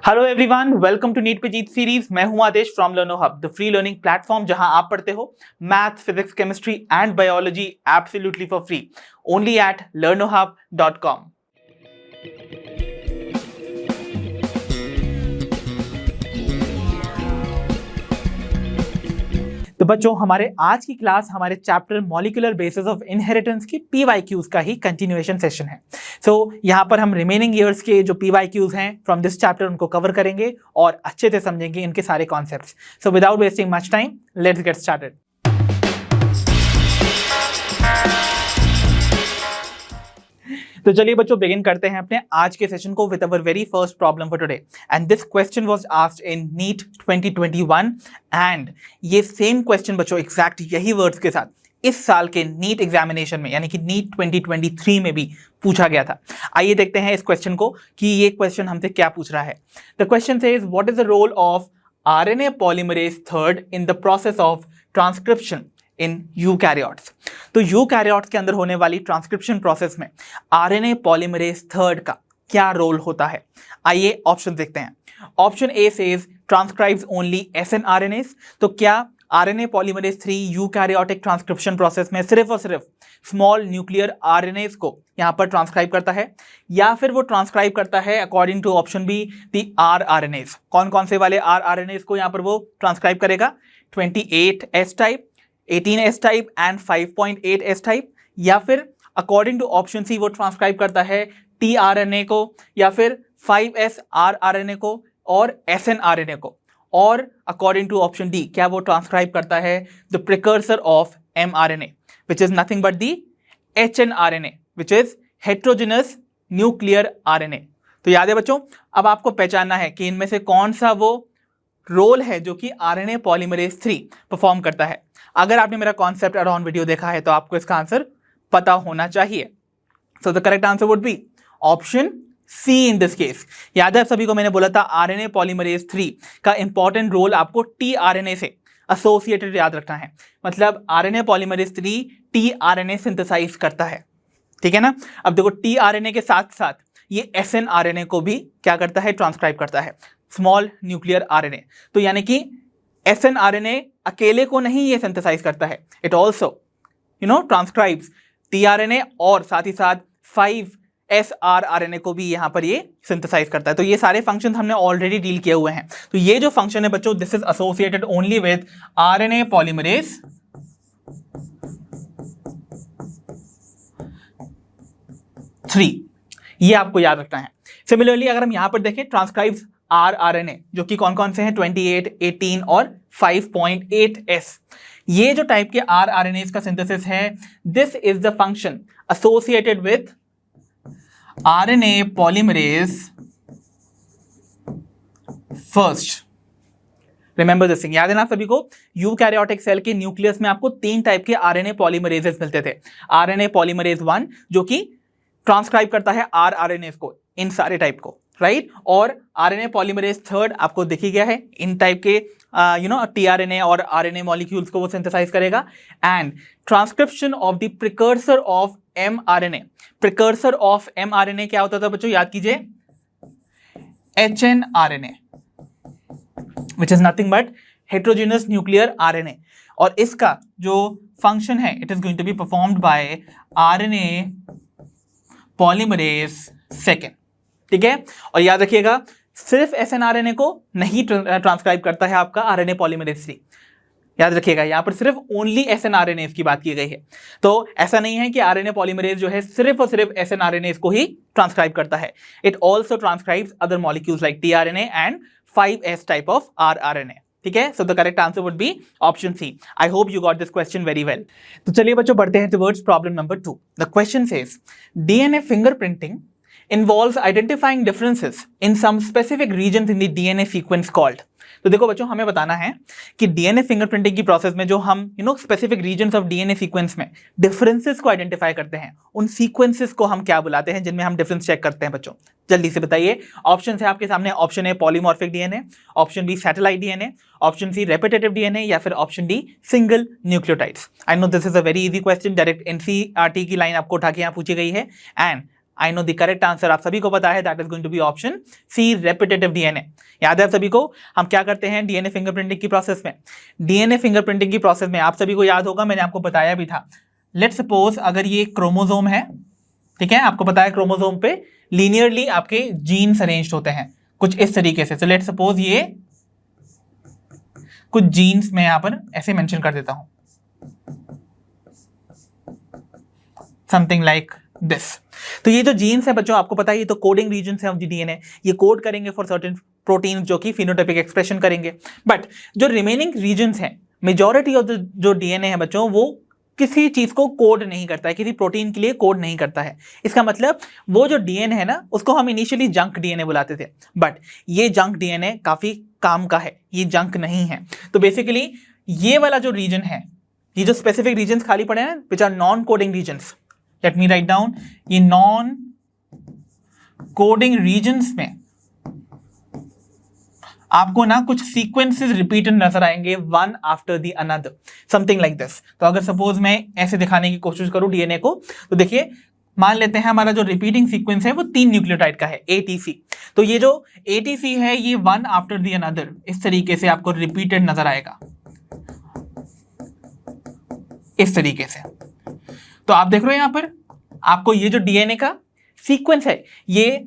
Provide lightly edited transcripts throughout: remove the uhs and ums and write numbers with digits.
Hello everyone, welcome to NEET पे जीत series. मैं हूं Adesh from Learno hub, the free learning platform जहां आप पढ़ते हो maths, physics, chemistry and biology absolutely for free only at learnohub.com। तो बच्चों, हमारे आज की क्लास हमारे chapter molecular basis of inheritance की PYQs का ही कंटिन्यूएशन सेशन है। सो यहाँ पर हम रिमेनिंग ईयर्स के जो PYQs हैं फ्रॉम दिस चैप्टर उनको कवर करेंगे और अच्छे से समझेंगे इनके सारे concepts. So without wasting much time, let's get started. तो चलिए बच्चों, बिगिन करते हैं अपने आज के सेशन को with our very first problem for today. And this question was asked in NEET 2021 and ये सेम क्वेश्चन बच्चों एग्जैक्ट यही वर्ड्स के साथ इस साल के नीट एग्जामिनेशन में यानी कि नीट 2023 में भी पूछा गया था। आइए देखते हैं इस क्वेश्चन को कि ये क्वेश्चन हमसे क्या पूछ रहा है। The question says what is the role of RNA polymerase III in the process of transcription in eukaryotes. तो यूकैरियोट्स के अंदर होने वाली ट्रांसक्रिप्शन प्रोसेस में RNA polymerase III का क्या रोल होता है। आइए ऑप्शन देखते हैं। Option A says transcribes only SNRNAs। तो क्या RNA polymerase III eukaryotic transcription process में सिर्फ और सिर्फ स्मॉल न्यूक्लियर RNAs को यहाँ पर ट्रांसक्राइब करता है, या फिर वो ट्रांसक्राइब करता है according to option B the RNAs। कौन कौन से वाले RNAs को यहाँ पर वो ट्रांसक्राइब करेगा? 28S type, 18S type and 5.8S type, या फिर अकॉर्डिंग टू ऑप्शन सी वो ट्रांसक्राइब करता है tRNA को, या फिर 5S rRNA को और SNRNA को, और अकॉर्डिंग टू ऑप्शन डी क्या वो ट्रांसक्राइब करता है the precursor of mRNA which is nothing but the HNRNA which is heterogeneous nuclear RNA। तो याद है बच्चों, अब आपको पहचानना है कि इनमें से कौन सा वो रोल है जो कि RNA polymerase III परफॉर्म करता है। अगर आपने मेरा कॉन्सेप्ट अराउंड वीडियो देखा है तो आपको इसका आंसर पता होना चाहिए। So the correct answer would be option C in this case. याद है सभी को, मैंने बोला था RNA polymerase III का इंपॉर्टेंट रोल आपको tRNA से एसोसिएटेड याद रखना है। मतलब RNA polymerase III tRNA synthesize करता है, ठीक है ना। अब देखो, tRNA के साथ साथ ये SNRNA को भी क्या करता है? ट्रांसक्राइब करता है, स्मॉल न्यूक्लियर RNA। तो यानी कि SNRNA अकेले को नहीं ये सिंथेसाइज करता है, इट ऑल्सो ट्रांसक्राइब्स tRNA और साथ ही साथ 5S rRNA को भी यहां पर ये सिंथेसाइज करता है। तो ये सारे फंक्शन हमने ऑलरेडी डील किए हुए हैं। तो ये जो फंक्शन है बच्चों, this is associated only with RNA polymerase III, ये आपको याद रखना है। सिमिलरली अगर हम यहां पर देखें, ट्रांसक्राइब्स rRNA जो कि कौन कौन से हैं? 28, 18 और 5.8S। ये जो टाइप के rRNAs का सिंथेसिस है, this is the function associated with RNA polymerase first. Remember this thing, याद है ना सभी को, यूकैरियोटिक सेल के न्यूक्लियस में आपको 3 टाइप के RNA polymerases मिलते थे। RNA polymerase 1 जो कि ट्रांसक्राइब करता है rRNAs को, इन सारे टाइप को, राइट। और RNA polymerase III आपको देखी गया है, इन टाइप के tRNA और RNA मॉलिक्यूल्स को वो सिंथेसाइज करेगा। And transcription of the precursor of mRNA। Precursor of mRNA क्या होता था बच्चों? याद कीजिए, HNRNA which is nothing but heterogeneous nuclear RNA। और इसका जो फंक्शन है, it is going to be performed by RNA polymerase II, ठीक है। और याद रखिएगा, सिर्फ SNRNA को नहीं ट्रांसक्राइब करता है आपका RNA polymerase III। याद रखिएगा, यहां पर सिर्फ ओनली SNRNAs की बात की गई है। तो ऐसा नहीं है कि RNA polymerase जो है सिर्फ और सिर्फ SNRNAs को ही ट्रांसक्राइब करता है, it also transcribes other molecules like tRNA and 5S type of rRNA, ठीक है। So the correct answer would be option C. I hope you got this question very well. तो चलिए बच्चों, बढ़ते हैं towards problem number 2। The question says DNA fingerprinting involves identifying differences in some specific regions in the DNA sequence called। तो देखो बच्चों, हमें बताना है कि DNA फिंगरप्रिंटिंग की प्रोसेस में जो हम specific regions of DNA sequence में डिफरेंसेस को आइडेंटिफाई करते हैं, उन सीक्वेंसेस को हम क्या बुलाते हैं जिनमें हम डिफरेंस चेक करते हैं बच्चों? जल्दी से बताइए। ऑप्शन है आपके सामने, option A polymorphic DNA, option B satellite DNA, option C repetitive DNA, या फिर option D single nucleotides. I know this is a very easy question, direct NCERT की लाइन आपको उठा के यहाँ पूछी गई है। And I know the correct answer आप सभी को पता है, that is going to be option C, repetitive DNA. याद है आप सभी को, हम क्या करते हैं डीएनए फिंगरप्रिंटिंग की प्रोसेस में? डीएनए फिंगरप्रिंटिंग की प्रोसेस में आप सभी को याद होगा, मैंने आपको बताया भी था। लेट्स सपोज अगर ये क्रोमोसोम है, ठीक है, आपको पता है क्रोमोसोम पे लीनियरली आपके जीन्स अरेंज्ड होते हैं कुछ इस तरीके से। सो लेट्स सपोज ये कुछ जीन्स में यहां पर ऐसे मेंशन कर देता हूं, समथिंग लाइक दिस। तो ये जो जीन्स है बच्चों, आपको पता है ये तो कोडिंग रीजन्स है ऑफ द डीएनए, ये कोड करेंगे फॉर सर्टेन प्रोटीन जो कि फिनोटाइपिक एक्सप्रेशन करेंगे। बट जो रिमेनिंग रीजन्स हैं, मेजॉरिटी ऑफ द जो डीएनए है बच्चों, वो किसी चीज को कोड नहीं करता है, किसी प्रोटीन के लिए कोड नहीं करता है। इसका मतलब वो जो डीएनए है ना, उसको हम इनिशियली जंक डीएनए बुलाते थे, बट ये जंक डीएनए काफी काम का है, ये जंक नहीं है। तो बेसिकली ये वाला जो रीजन है, ये जो स्पेसिफिक रीजन्स खाली पड़े हैं which are non coding regions, let me write down, ये नॉन कोडिंग रीजन्स में आपको ना कुछ सीक्वेंसेस रिपीटेड नजर आएंगे, one after the another, something like this. तो अगर सपोज मैं ऐसे दिखाने की कोशिश करूं डीएनए को, तो देखिए मान लेते हैं हमारा जो रिपीटिंग सीक्वेंस है वो 3 न्यूक्लियोटाइड का है, एटीसी। तो ये जो एटीसी है ये वन आफ्टर द अनदर इस तरीके से आपको रिपीटेड नजर आएगा, इस तरीके से। तो आप देख रहे हो यहां पर आपको ये जो डीएनए का सीक्वेंस है ये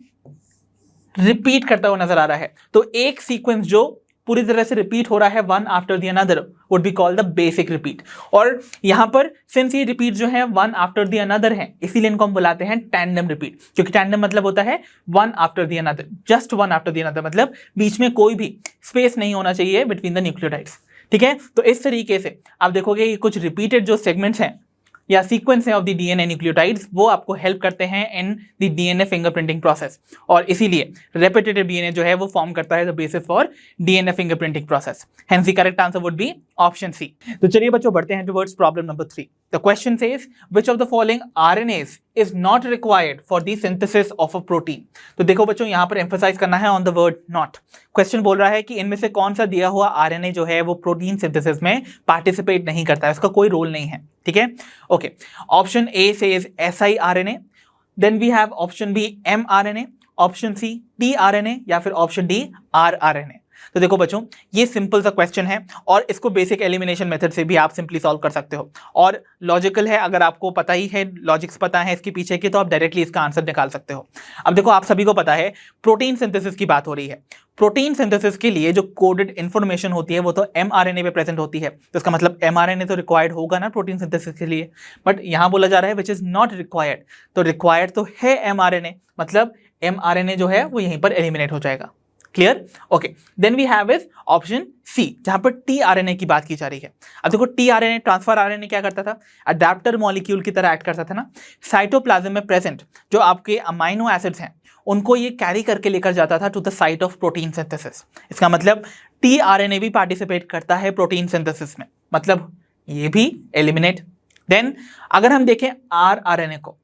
रिपीट करता हुआ नजर आ रहा है। तो एक सीक्वेंस जो पूरी तरह से रिपीट हो रहा है one after the another would be called the basic repeat. और यहां पर सिंस ये रिपीट जो है वन आफ्टर द अनदर है, इसीलिए इनको हम बुलाते हैं टैंडम रिपीट, क्योंकि टैंडम मतलब होता है one after the another, just one after the another, मतलब बीच में कोई भी स्पेस नहीं होना चाहिए बिटवीन द न्यूक्लियोटाइड्स, ठीक है। तो इस तरीके से आप देखोगे कि कुछ रिपीटेड जो सेगमेंट्स हैं या सीक्वेंस है ऑफ द डीएनए न्यूक्लियोटाइड्स, वो आपको हेल्प करते हैं in the DNA fingerprinting process, और इसीलिए रेपिटेटिव डीएनए जो है वो फॉर्म करता है the basis for DNA fingerprinting process. Hence the correct answer would be option C. तो चलिए बच्चों बढ़ते हैं towards problem number 3। The question says which of the following RNAs is not required for the synthesis of a protein. तो देखो बच्चों यहां पर एम्फसाइज करना है on the word not. Question बोल रहा है कि इनमें से कौन सा दिया हुआ आरएनए जो है वो प्रोटीन सिंथेसिस में पार्टिसिपेट नहीं करता है, उसका कोई रोल नहीं है, ठीक है। Okay, option A says siRNA, then we have option B mRNA, option C tRNA, या फिर ऑप्शन डी rRNA। तो देखो बच्चों ये सिंपल सा क्वेश्चन है और इसको बेसिक एलिमिनेशन मेथड से भी आप सिंपली सॉल्व कर सकते हो, और लॉजिकल है, अगर आपको पता ही है, लॉजिक्स पता है इसके पीछे की, तो आप डायरेक्टली इसका आंसर निकाल सकते हो। अब देखो आप सभी को पता है प्रोटीन सिंथेसिस की बात हो रही है, प्रोटीन सिंथेसिस के लिए जो कोडेड इंफॉर्मेशन होती है वो तो mRNA पे प्रेजेंट होती है, तो इसका मतलब mRNA तो रिक्वायर्ड होगा ना प्रोटीन सिंथेसिस के लिए, बट यहां बोला जा रहा है विच इज नॉट रिक्वायर्ड, तो रिक्वायर्ड तो है mRNA, मतलब mRNA जो है वो यहीं पर एलिमिनेट हो जाएगा। Clear? Okay, then we have is option C जहां पर tRNA की बात की जा रही है। अब देखो tRNA ट्रांसफर आरएनए क्या करता था, अडेप्टर मॉलिक्यूल की तरह एक्ट करता था ना, साइटोप्लाज्म में प्रेजेंट जो आपके अमाइनो एसिड्स हैं उनको ये कैरी करके लेकर जाता था to the site of protein synthesis. इसका मतलब tRNA भी पार्टिसिपेट करता है प्रोटीन सिंथेसिस में, मतलब ये भी एलिमिनेट। देन अगर हम देखें rRNA को,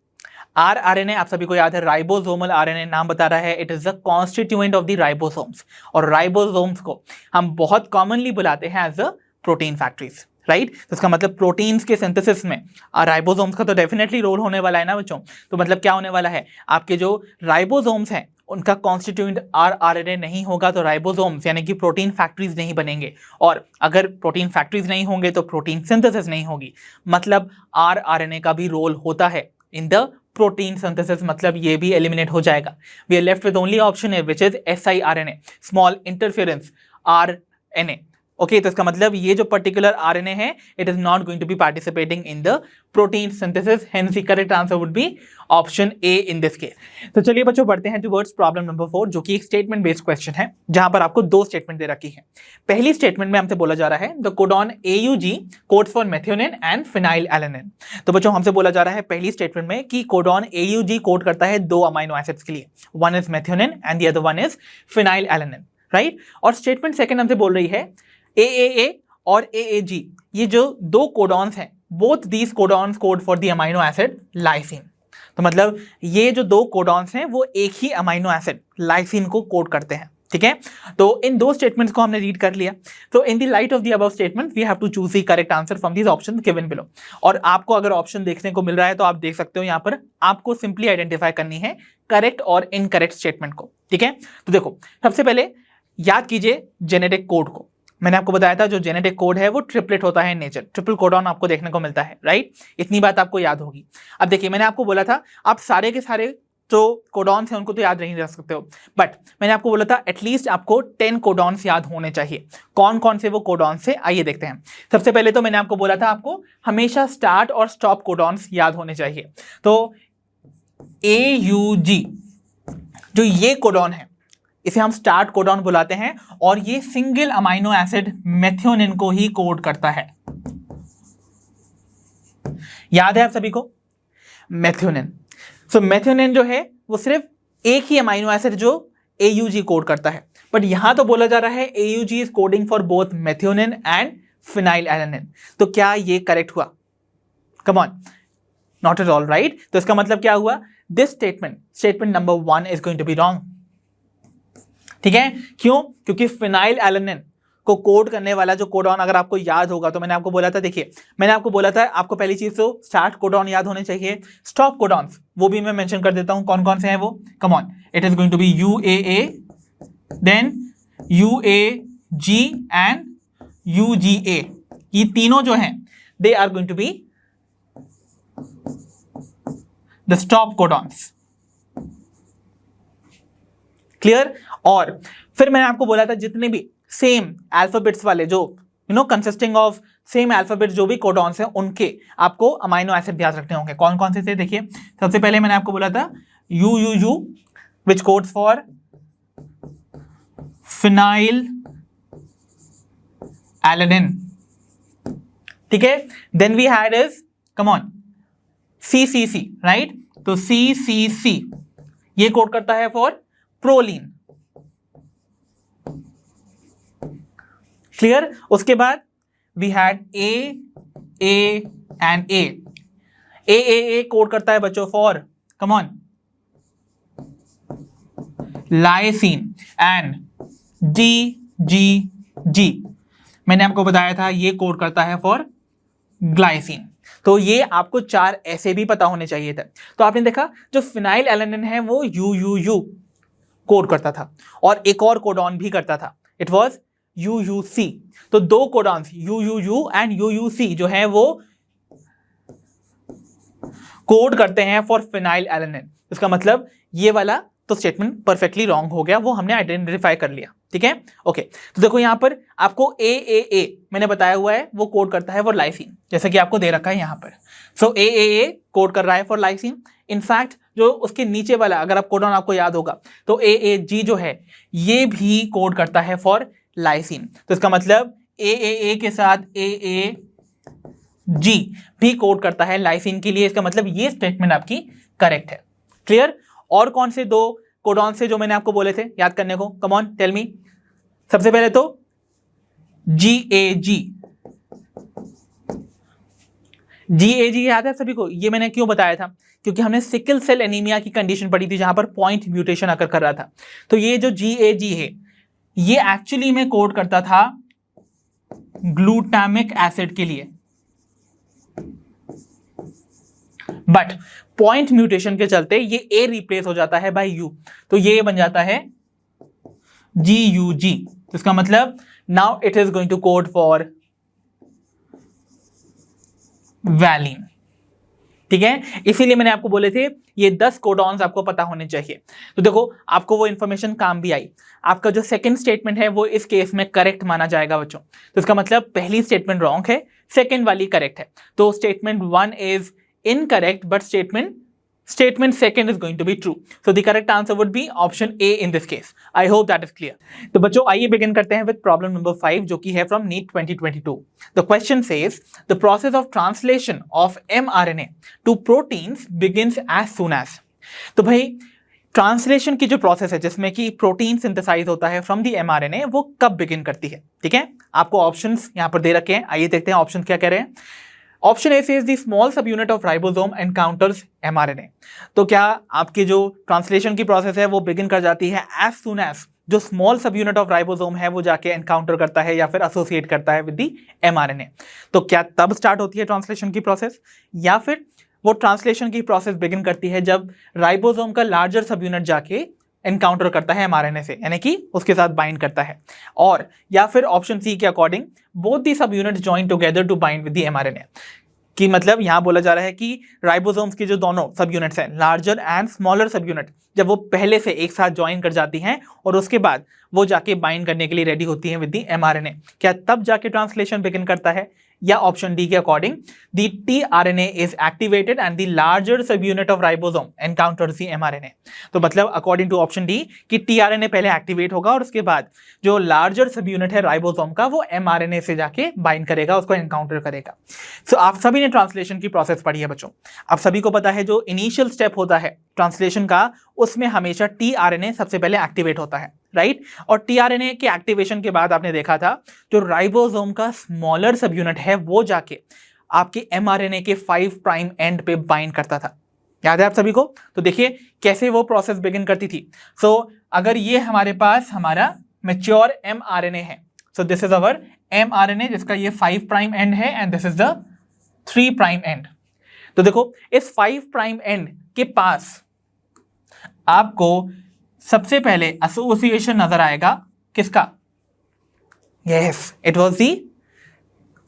rRNA आप सभी को याद है राइबोसोमल आरएनए, नाम बता रहा है it is the constituent of the ribosomes, और राइबोसोम्स को हम बहुत कॉमनली बुलाते हैं as a protein factories, right. तो इसका मतलब प्रोटीन्स के सिंथेसिस में राइबोसोम्स का तो डेफिनेटली रोल होने वाला है ना बच्चों। तो मतलब क्या होने वाला है, आपके जो राइबोसोम्स हैं उनका कॉन्स्टिट्यूएंट rRNA नहीं होगा तो राइबोसोम्स यानी कि प्रोटीन फैक्ट्रीज नहीं बनेंगे, और अगर प्रोटीन फैक्ट्रीज नहीं होंगे तो प्रोटीन सिंथेसिस नहीं होगी, मतलब rRNA का भी रोल होता है इन द प्रोटीन सिंथेसिस, मतलब ये भी एलिमिनेट हो जाएगा। We are left with only option A which is siRNA, small interference RNA। Okay, तो इसका मतलब ये जो पर्टिकुलर आरएनए है it is not going to be participating in the protein synthesis, hence the correct answer would be option A in this case. तो चलिए बच्चों बढ़ते हैं टुवर्ड्स प्रॉब्लम नंबर 4 जो कि एक स्टेटमेंट बेस्ड क्वेश्चन है जहां पर आपको 2 स्टेटमेंट दे रखी है। पहली स्टेटमेंट में हमसे बोला जा रहा है the codon AUG codes for methionine and phenylalanine. तो बच्चों हमसे बोला जा रहा है पहली स्टेटमेंट में कि कोडॉन AUG कोड करता है 2 अमाइनो एसिड्स के लिए, one is methionine and the other one is phenylalanine, right. और स्टेटमेंट सेकंड हमसे बोल रही है AAA और AAG, ये जो 2 कोडॉन्स हैं, both these codons code for the amino acid lysine. तो मतलब ये जो 2 कोडॉन्स हैं वो एक ही अमाइनो एसिड लाइसिन को कोड करते हैं, ठीक है, तो इन दो स्टेटमेंट्स को हमने रीड कर लिया। तो in the light of the above statement we have to choose the correct answer from these options given below. और आपको अगर ऑप्शन देखने को मिल रहा है तो आप देख सकते हो यहाँ पर आपको सिंपली आइडेंटिफाई करनी है करेक्ट और इनकरेक्ट स्टेटमेंट को। ठीक है, तो देखो सबसे पहले याद कीजिए जेनेटिक कोड को। मैंने आपको बताया था जो जेनेटिक कोड है वो ट्रिपलेट होता है इन नेचर, ट्रिपल कोडॉन आपको देखने को मिलता है, राइट। इतनी बात आपको याद होगी। अब देखिए मैंने आपको बोला था आप सारे के सारे जो कोडॉन्स हैं उनको तो याद नहीं रख सकते हो, बट मैंने आपको बोला था एटलीस्ट आपको 10 कोडॉन्स याद होने चाहिए। कौन कौन से वो कोडॉन्स से, आइए देखते हैं। सबसे पहले तो मैंने आपको बोला था आपको हमेशा स्टार्ट और स्टॉप कोडॉन्स याद होने चाहिए। तो AUG जो ये कोडॉन है इसे हम स्टार्ट कोडॉन बुलाते हैं और ये सिंगल अमाइनो एसिड मेथियोनिन को ही कोड करता है। याद है आप सभी को मेथियोनिन। सो मेथियोनिन जो है वो सिर्फ एक ही अमाइनो एसिड जो AUG कोड करता है, बट यहां तो बोला जा रहा है AUG is coding for both methionine and phenylalanine. तो क्या ये करेक्ट हुआ? Come on, not at all, right. तो इसका मतलब क्या हुआ? This statement number 1 is going to be wrong. ठीक है, क्यों? क्योंकि फिनाइलएलेनिन को कोड करने वाला जो कोडॉन अगर आपको याद होगा तो मैंने आपको बोला था, देखिए मैंने आपको बोला था आपको पहली चीज तो स्टार्ट कोडॉन याद होने चाहिए। स्टॉप कोडॉन्स वो भी मैं मेंशन कर देता हूं कौन कौन से हैं वो। Come on, it is going to be UAA, then UAG and UGA। ये तीनों जो हैं they are going to be the stop codons. Clear? और फिर मैंने आपको बोला था जितने भी सेम अल्फाबेट्स वाले जो कंसिस्टिंग ऑफ सेम अल्फाबेट्स जो भी कोडॉन्स हैं उनके आपको अमाइनो एसिड याद रखने होंगे। कौन कौन से थे? देखिए सबसे पहले मैंने आपको बोला था UUU which codes for phenylalanine. ठीक है, then we had is come on CCC, right. तो CCC ये कोड करता है फॉर प्रोलीन। क्लियर? उसके बाद we had A and A। AAA code करता है बच्चों for come on lysine and GGG मैंने आपको बताया था ये कोड करता है फॉर ग्लाइसिन। तो ये आपको 4 ऐसे भी पता होने चाहिए थे। तो आपने देखा जो फिनाइलएलेनिन है वो UUU कोड करता था और एक और कोडॉन भी करता था, इट वाज UUC। तो दो कोडॉन्स UUU एंड UUC जो है वो कोड करते हैं फॉर फिनाइलएलेनिन। इसका मतलब ये वाला तो स्टेटमेंट परफेक्टली रॉन्ग हो गया, वो हमने आइडेंटिफाई कर लिया। ठीक है, ओके। तो देखो यहां पर आपको AAA मैंने बताया हुआ है वो कोड करता है फॉर लाइसिन, जैसे कि आपको दे रखा है यहां पर। सो AAA कोड कर रहा है फॉर लाइसिन। इनफैक्ट जो उसके नीचे वाला अगर आप कोडॉन आपको याद होगा तो AAG जो है ये भी कोड करता है फॉर लाइसिन। तो इसका मतलब AAA के साथ AAG भी कोड करता है लाइसिन के लिए। इसका मतलब ये स्टेटमेंट आपकी करेक्ट है। क्लियर? और कौन से दो कोडॉन से जो मैंने आपको बोले थे याद करने को? Come on tell me. सबसे पहले तो GAG याद है सभी को? ये मैंने क्यों बताया था? क्योंकि हमने सिकल सेल एनीमिया की कंडीशन पढ़ी थी जहां पर पॉइंट म्यूटेशन अकर कर रहा था। तो ये जो GAG है ये एक्चुअली में कोड करता था ग्लूटामिक एसिड के लिए, बट पॉइंट म्यूटेशन के चलते ये A रिप्लेस हो जाता है बाय U, तो ये बन जाता है GUG। तो इसका मतलब now it is going to code for valine. ठीक है, इसीलिए मैंने आपको बोले थे ये 10 कोडॉन्स आपको पता होने चाहिए। तो देखो आपको वो इंफॉर्मेशन काम भी आई। आपका जो सेकंड स्टेटमेंट है वो इस केस में करेक्ट माना जाएगा बच्चों। तो इसका मतलब पहली स्टेटमेंट रॉन्ग है, सेकंड वाली करेक्ट है। तो statement 1 is incorrect but statement second is going to be true. So the correct answer would be option A in this case. I hope that is clear. तो बच्चों आइए begin करते हैं with problem number 5 जो कि है from NEET 2022. The question says the process of translation of mRNA to proteins begins as soon as. तो भाई ट्रांसलेशन की जो प्रोसेस है जिसमें कि प्रोटीन सिंथेसाइज होता है फ्रॉम दी mRNA वो कब बिगिन करती है? ठीक है, आपको ऑप्शंस यहां पर दे रखे हैं, आइए देखते हैं ऑप्शंस क्या कह रहे हैं। Option A says the small सब unit of ribosome encounters mRNA। तो क्या आपकी जो ट्रांसलेशन की प्रोसेस है वो बिगिन कर जाती है एज सून एज जो स्मॉल सब यूनिट ऑफ राइबोसोम है वो जाके एनकाउंटर करता है या फिर एसोसिएट करता है विद दी mRNA। तो क्या तब स्टार्ट होती है ट्रांसलेशन की प्रोसेस, या फिर वो ट्रांसलेशन की प्रोसेस बिगिन करती है जब राइबोसोम का लार्जर सब यूनिट जाके एनकाउंटर करता है mRNA से, यानी कि उसके साथ बाइंड करता है, और या फिर ऑप्शन सी के according both the subunits join together to bind with the mRNA। कि मतलब यहां बोला जा रहा है कि राइबोसोम्स की जो दोनों सब यूनिट्स हैं, लार्जर एंड स्मॉलर सब यूनिट, जब वो पहले से एक साथ ज्वाइन कर जाती हैं और उसके बाद वो जाके बाइंड करने के लिए रेडी होती हैं विद दी mRNA, क्या तब जाके ट्रांसलेशन बिगिन करता है, या ऑप्शन डी के according the tRNA is activated and the larger सब unit of ribosome encounters the mRNA। तो मतलब अकॉर्डिंग टू ऑप्शन डी कि tRNA पहले एक्टिवेट होगा और उसके बाद जो लार्जर सब यूनिट है राइबोसोम का वो mRNA से जाके बाइंड करेगा, उसको एनकाउंटर करेगा। सो आप सभी ने ट्रांसलेशन की प्रोसेस पढ़ी है बच्चों, आप सभी को पता है जो इनिशियल स्टेप होता है ट्रांसलेशन का, उसमें हमेशा tRNA सबसे पहले एक्टिवेट होता है, राइट। और tRNA के एक्टिवेशन के बाद आपने देखा था जो राइबोसोम का स्मॉलर सब यूनिट है वो जाके आपके mRNA के 5 प्राइम एंड पे बाइंड करता था, याद है आप सभी को। तो देखिए कैसे वो प्रोसेस बिगिन करती थी। सो अगर ये हमारे पास हमारा मैच्योर mRNA है, so this is our mRNA जिसका ये 5 प्राइम एंड है and this is the 3 prime and. तो देखो इस 5 प्राइम एंड के पास आपको सबसे पहले एसोसिएशन नजर आएगा किसका, yes it was the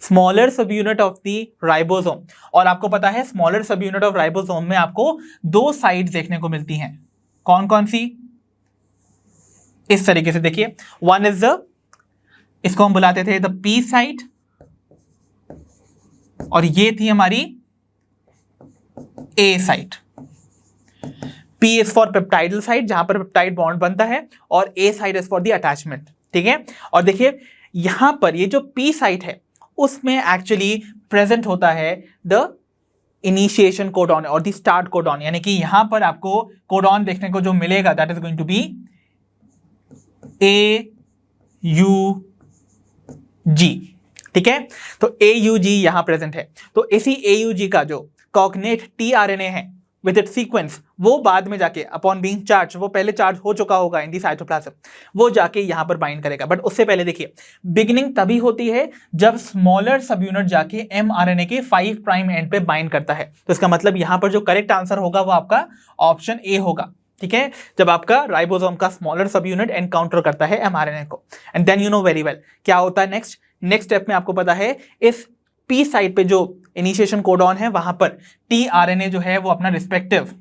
smaller सब यूनिट ऑफ द राइबोसोम। और आपको पता है स्मॉलर सब यूनिट ऑफ राइबोसोम में आपको 2 साइड्स देखने को मिलती हैं, कौन कौन सी, इस तरीके से देखिए, वन इज द, इसको हम बुलाते थे द पी साइड, और ये थी हमारी A side. P is for peptidyl side जहां पर पेप्टाइड बॉन्ड बनता है, और A side is for the attachment, ठीक है। और देखिए यहां पर ये जो P साइड है उसमें एक्चुअली प्रेजेंट होता है द इनिशिएशन कोडॉन और द स्टार्ट कोडॉन, यानी कि यहां पर आपको कोडॉन देखने को जो मिलेगा that is going to be AUG, ठीक है। तो AUG यहां प्रेजेंट है, तो इसी AUG का जो कॉग्नेट tRNA है विद इट सीक्वेंस, वो बाद में जाके अपॉन बीइंग चार्ज, वो पहले चार्ज हो चुका होगा इन दी साइटोप्लाज्म, वो जाके यहां पर बाइंड करेगा। बट उससे पहले देखिए बिगिनिंग तभी होती है जब स्मॉलर सब यूनिट जाके mRNA के 5 प्राइम एंड पे बाइंड करता है। तो इसका मतलब यहां पर जो करेक्ट आंसर होगा वो आपका ऑप्शन ए होगा, ठीक है, जब आपका राइबोसोम का स्मॉलर सब यूनिट एनकाउंटर करता है mRNA को। And then you know very well क्या होता है नेक्स्ट स्टेप में, आपको पता है इस P साइड पे जो इनिशिएशन कोडॉन है वहां पर tRNA जो है वो अपना रिस्पेक्टिव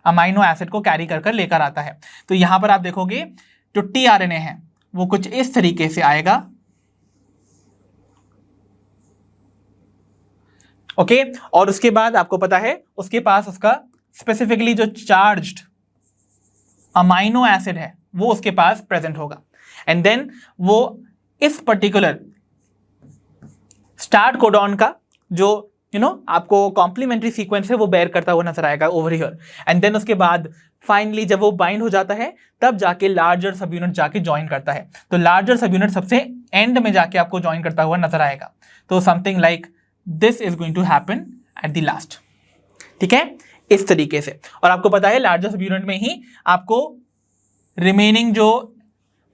अमाइनो एसिड को कैरी कर लेकर आता है। तो यहां पर आप देखोगे जो tRNA है वो कुछ इस तरीके से आएगा, ओके। और उसके बाद आपको पता है उसके पास उसका स्पेसिफिकली जो चार्ज्ड अमाइनो एसिड है वो उसके पास प्रेजेंट होगा, एंड देन वो इस पर्टिकुलर स्टार्ट कोडॉन का जो आपको कॉम्प्लीमेंट्री सीक्वेंस है वो बेयर करता हुआ नजर आएगा ओवर हियर। एंड देन उसके बाद फाइनली जब वो बाइंड हो जाता है तब जाके लार्जर सब यूनिट जाके ज्वाइन करता है। तो लार्जर सब यूनिट सबसे एंड में जाके आपको ज्वाइन करता हुआ नजर आएगा। तो something like this is going to happen at the last, ठीक है, इस तरीके से। और आपको पता है लार्जर सब यूनिट में ही आपको रिमेनिंग जो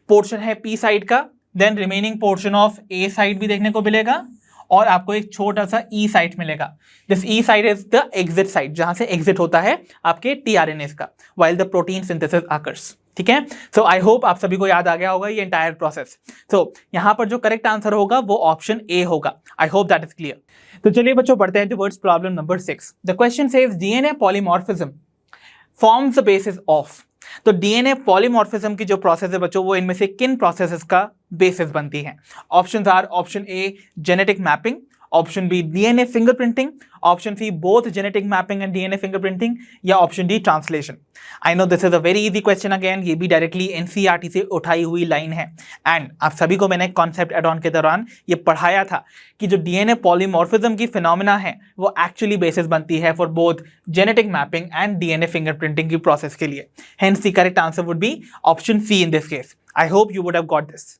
पोर्शन है पी साइड का, then remaining portion of A side भी देखने को मिलेगा, और आपको एक छोटा सा ई साइट मिलेगा। This E site is the exit site, जहां से एग्जिट होता है आपके tRNAs का while the protein synthesis occurs, ठीक है। सो आई होप आप सभी को याद आ गया होगा ये एंटायर प्रोसेस। सो यहां पर जो करेक्ट आंसर होगा वो ऑप्शन ए होगा। आई होप दैट इज क्लियर। तो चलिए बच्चों पढ़ते हैं towards problem number 6। The question says DNA polymorphism forms the basis of. तो DNA पॉलीमॉर्फिज्म की जो प्रोसेस है बच्चों वो इनमें से किन प्रोसेसेस का बेसिस बनती है? Options are option A genetic mapping, option B DNA fingerprinting, option C both genetic mapping and DNA fingerprinting, या option D translation. I know this is a very easy question again, ये भी directly NCERT से उठाई हुई line है। And आप सभी को मैंने कॉन्सेप्ट एड ऑन के दौरान ये पढ़ाया था कि जो DNA पॉलीमॉर्फिज्म की फिनोमिना है वो एक्चुअली बेसिस बनती है for both genetic mapping and DNA fingerprinting की प्रोसेस के लिए। Hence the correct answer would be option C in this case. I hope you would have got this.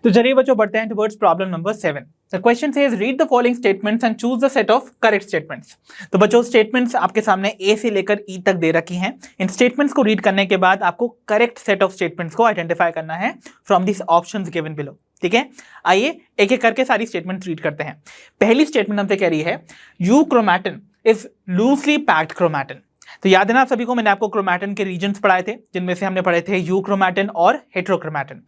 तो चलिए बच्चों बढ़ते हैं towards problem number 7। The question says read the following statements and choose the set of correct statements. तो बच्चों statements आपके सामने ए से लेकर ई तक दे रखी हैं। इन स्टेटमेंट्स को रीड करने के बाद आपको करेक्ट सेट ऑफ स्टेटमेंट्स को आइडेंटिफाई करना है from this options given below. ठीक है, आइए एक एक करके सारी स्टेटमेंट्स रीड करते हैं। पहली स्टेटमेंट हमसे कह रही है euchromatin is loosely packed chromatin. तो याद है ना आप सभी को, मैंने आपको क्रोमैटिन के रीजन्स पढ़ाए थे, जिनमें से हमने पढ़े थे यूक्रोमैटिन और हेट्रोक्रोमैटिन।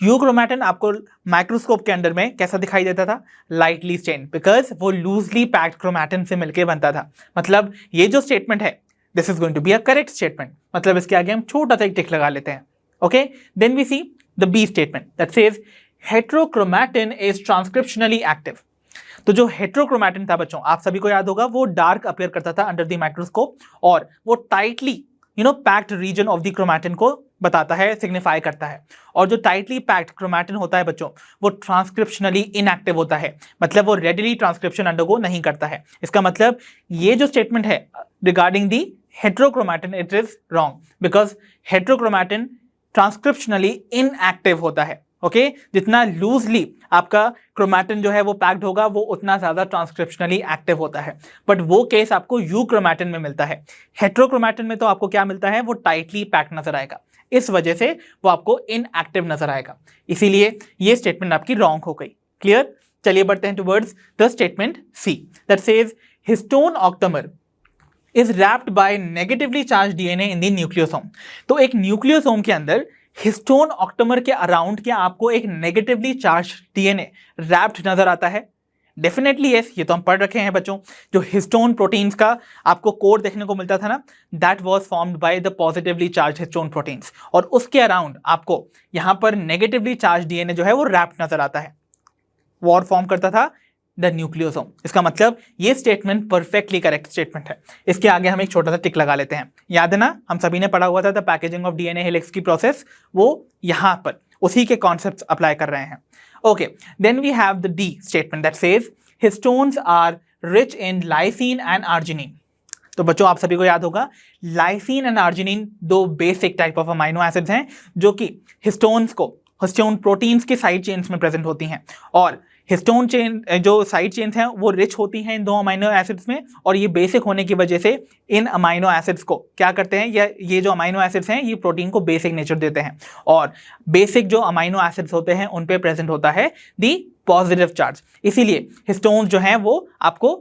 यूक्रोमैटिन आपको माइक्रोस्कोप के अंदर में कैसा दिखाई देता था? लाइटली स्टेन्ड, बिकॉज वो लूजली पैक्ड क्रोमैटिन से मिलकर बनता था। मतलब ये जो स्टेटमेंट है this is going to be a correct statement. मतलब इसके आगे हम छोटा सा एक टिक लगा लेते हैं। Okay, then we see the B statement that says heterochromatin is transcriptionally active. तो जो हेट्रोक्रोमैटिन था बच्चों, आप सभी को याद होगा, वो डार्क अपीयर करता था अंडर द माइक्रोस्कोप और वो tightly packed region of the chromatin को बताता है, सिग्निफाई करता है। और जो टाइटली पैक्ड क्रोमैटिन होता है बच्चों, वो ट्रांसक्रिप्शनली इनएक्टिव होता है, मतलब वो रेडिली ट्रांसक्रिप्शन अंडरगो नहीं करता है। इसका मतलब ये जो स्टेटमेंट है regarding the heterochromatin, it is wrong because heterochromatin transcriptionally inactive होता है। ओके, जितना लूजली आपका क्रोमैटिन जो है वो पैक्ड होगा, वो उतना ज्यादा ट्रांसक्रिप्शनली एक्टिव होता है। बट वो केस आपको यूक्रोमैटिन में मिलता है। हेट्रोक्रोमैटिन में तो आपको क्या मिलता है? वो टाइटली पैक्ड नजर आएगा, इस वजह से वो आपको इनएक्टिव नजर आएगा। इसीलिए ये स्टेटमेंट आपकी रॉन्ग हो गई। क्लियर? चलिए बढ़ते हैं towards the statement C that says histone octamer is wrapped by negatively charge DNA in the nucleosome. तो एक न्यूक्लियोसोम के अंदर हिस्टोन ऑक्टोमर के अराउंड क्या आपको एक नेगेटिवली चार्ज डीएनए रैप्ड नजर आता है? डेफिनेटली यस, ये तो हम पढ़ रखे हैं बच्चों। जो हिस्टोन प्रोटीन्स का आपको कोड देखने को मिलता था ना, that was formed by the positively charge histone proteins, और उसके अराउंड आपको यहां पर नेगेटिवली चार्ज डीएनए जो है वो रैप्ड नजर आता है। वॉर फॉर्म करता था द न्यूक्लियोसोम। इसका मतलब ये स्टेटमेंट परफेक्टली करेक्ट स्टेटमेंट है। इसके आगे हम एक छोटा सा टिक लगा लेते हैं। याद है ना, हम सभी ने पढ़ा हुआ था the packaging of DNA helix की प्रोसेस, वो यहां पर उसी के कॉन्सेप्ट्स अप्लाई कर रहे हैं। Okay, then we have the D statement that says histones are rich in lysine and arginine. तो बच्चों आप सभी को याद होगा, लाइसिन एंड आर्जिनिन दो basic type of amino acids हैं जो कि हिस्टोन्स को, हिस्टोन प्रोटीन्स के साइड चेन्स में प्रेजेंट होती हैं। और हिस्टोन चेन जो साइड चेन्स हैं वो रिच होती हैं इन दो अमाइनो एसिड्स में, और ये बेसिक होने की वजह से इन अमाइनो एसिड्स को क्या करते हैं, या ये जो अमाइनो एसिड्स हैं ये प्रोटीन को बेसिक नेचर देते हैं। और बेसिक जो अमाइनो एसिड्स होते हैं उन पे प्रेजेंट होता है दी पॉजिटिव चार्ज। इसीलिए हिस्टोन्स जो हैं वो आपको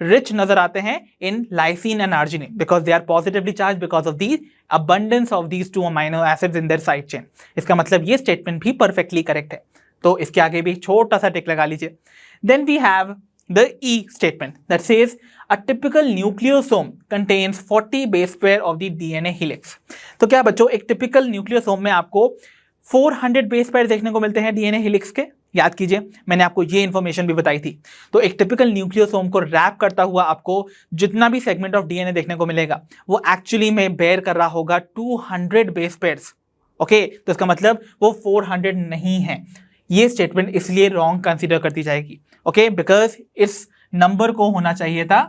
रिच नजर आते हैं in lysine and arginine because they are positively charge because of the abundance of these two amino acids in their side chain. इसका मतलब ये स्टेटमेंट भी परफेक्टली करेक्ट है। तो इसके आगे भी छोटा सा टिक लगा लीजिए। Then we have the E statement that says a typical nucleosome contains 40 base pair of the DNA helix. तो क्या बच्चों, एक टिपिकल न्यूक्लियोसोम में आपको 400 बेस पेयर देखने को मिलते हैं डीएनए हेलिक्स के? याद कीजिए, मैंने आपको ये इंफॉर्मेशन भी बताई थी। तो एक टिपिकल न्यूक्लियोसोम को रैप करता हुआ आपको जितना भी सेगमेंट ऑफ डीएनए देखने को मिलेगा वो एक्चुअली में बेयर कर रहा होगा 200 बेस पेयर्स। ओके, तो इसका मतलब वो 400 नहीं है। ये स्टेटमेंट इसलिए रॉन्ग कंसीडर करती जाएगी। ओके, बिकॉज इस नंबर को होना चाहिए था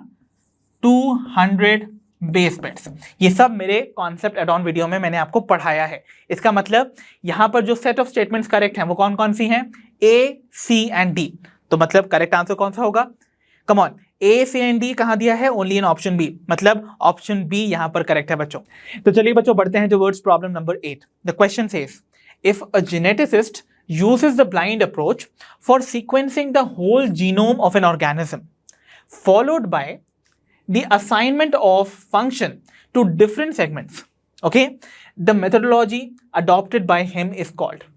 200 बेस पेयर्स। ये सब मेरे कॉन्सेप्ट एड ऑन वीडियो में मैंने आपको पढ़ाया है। इसका मतलब यहां पर जो सेट ऑफ स्टेटमेंट्स करेक्ट हैं वो कौन कौन सी हैं? A, C and D. तो मतलब करेक्ट आंसर कौन सा होगा? Come on, A, C and D कहां दिया है? ओनली इन ऑप्शन बी, मतलब ऑप्शन बी यहां पर करेक्ट है बच्चों। तो चलिए बच्चों बढ़ते हैं towards problem number 8। The question says if a geneticist uses the blind approach for sequencing the whole genome of an organism, followed by the assignment of function to different segments. Okay, the methodology adopted by him is called.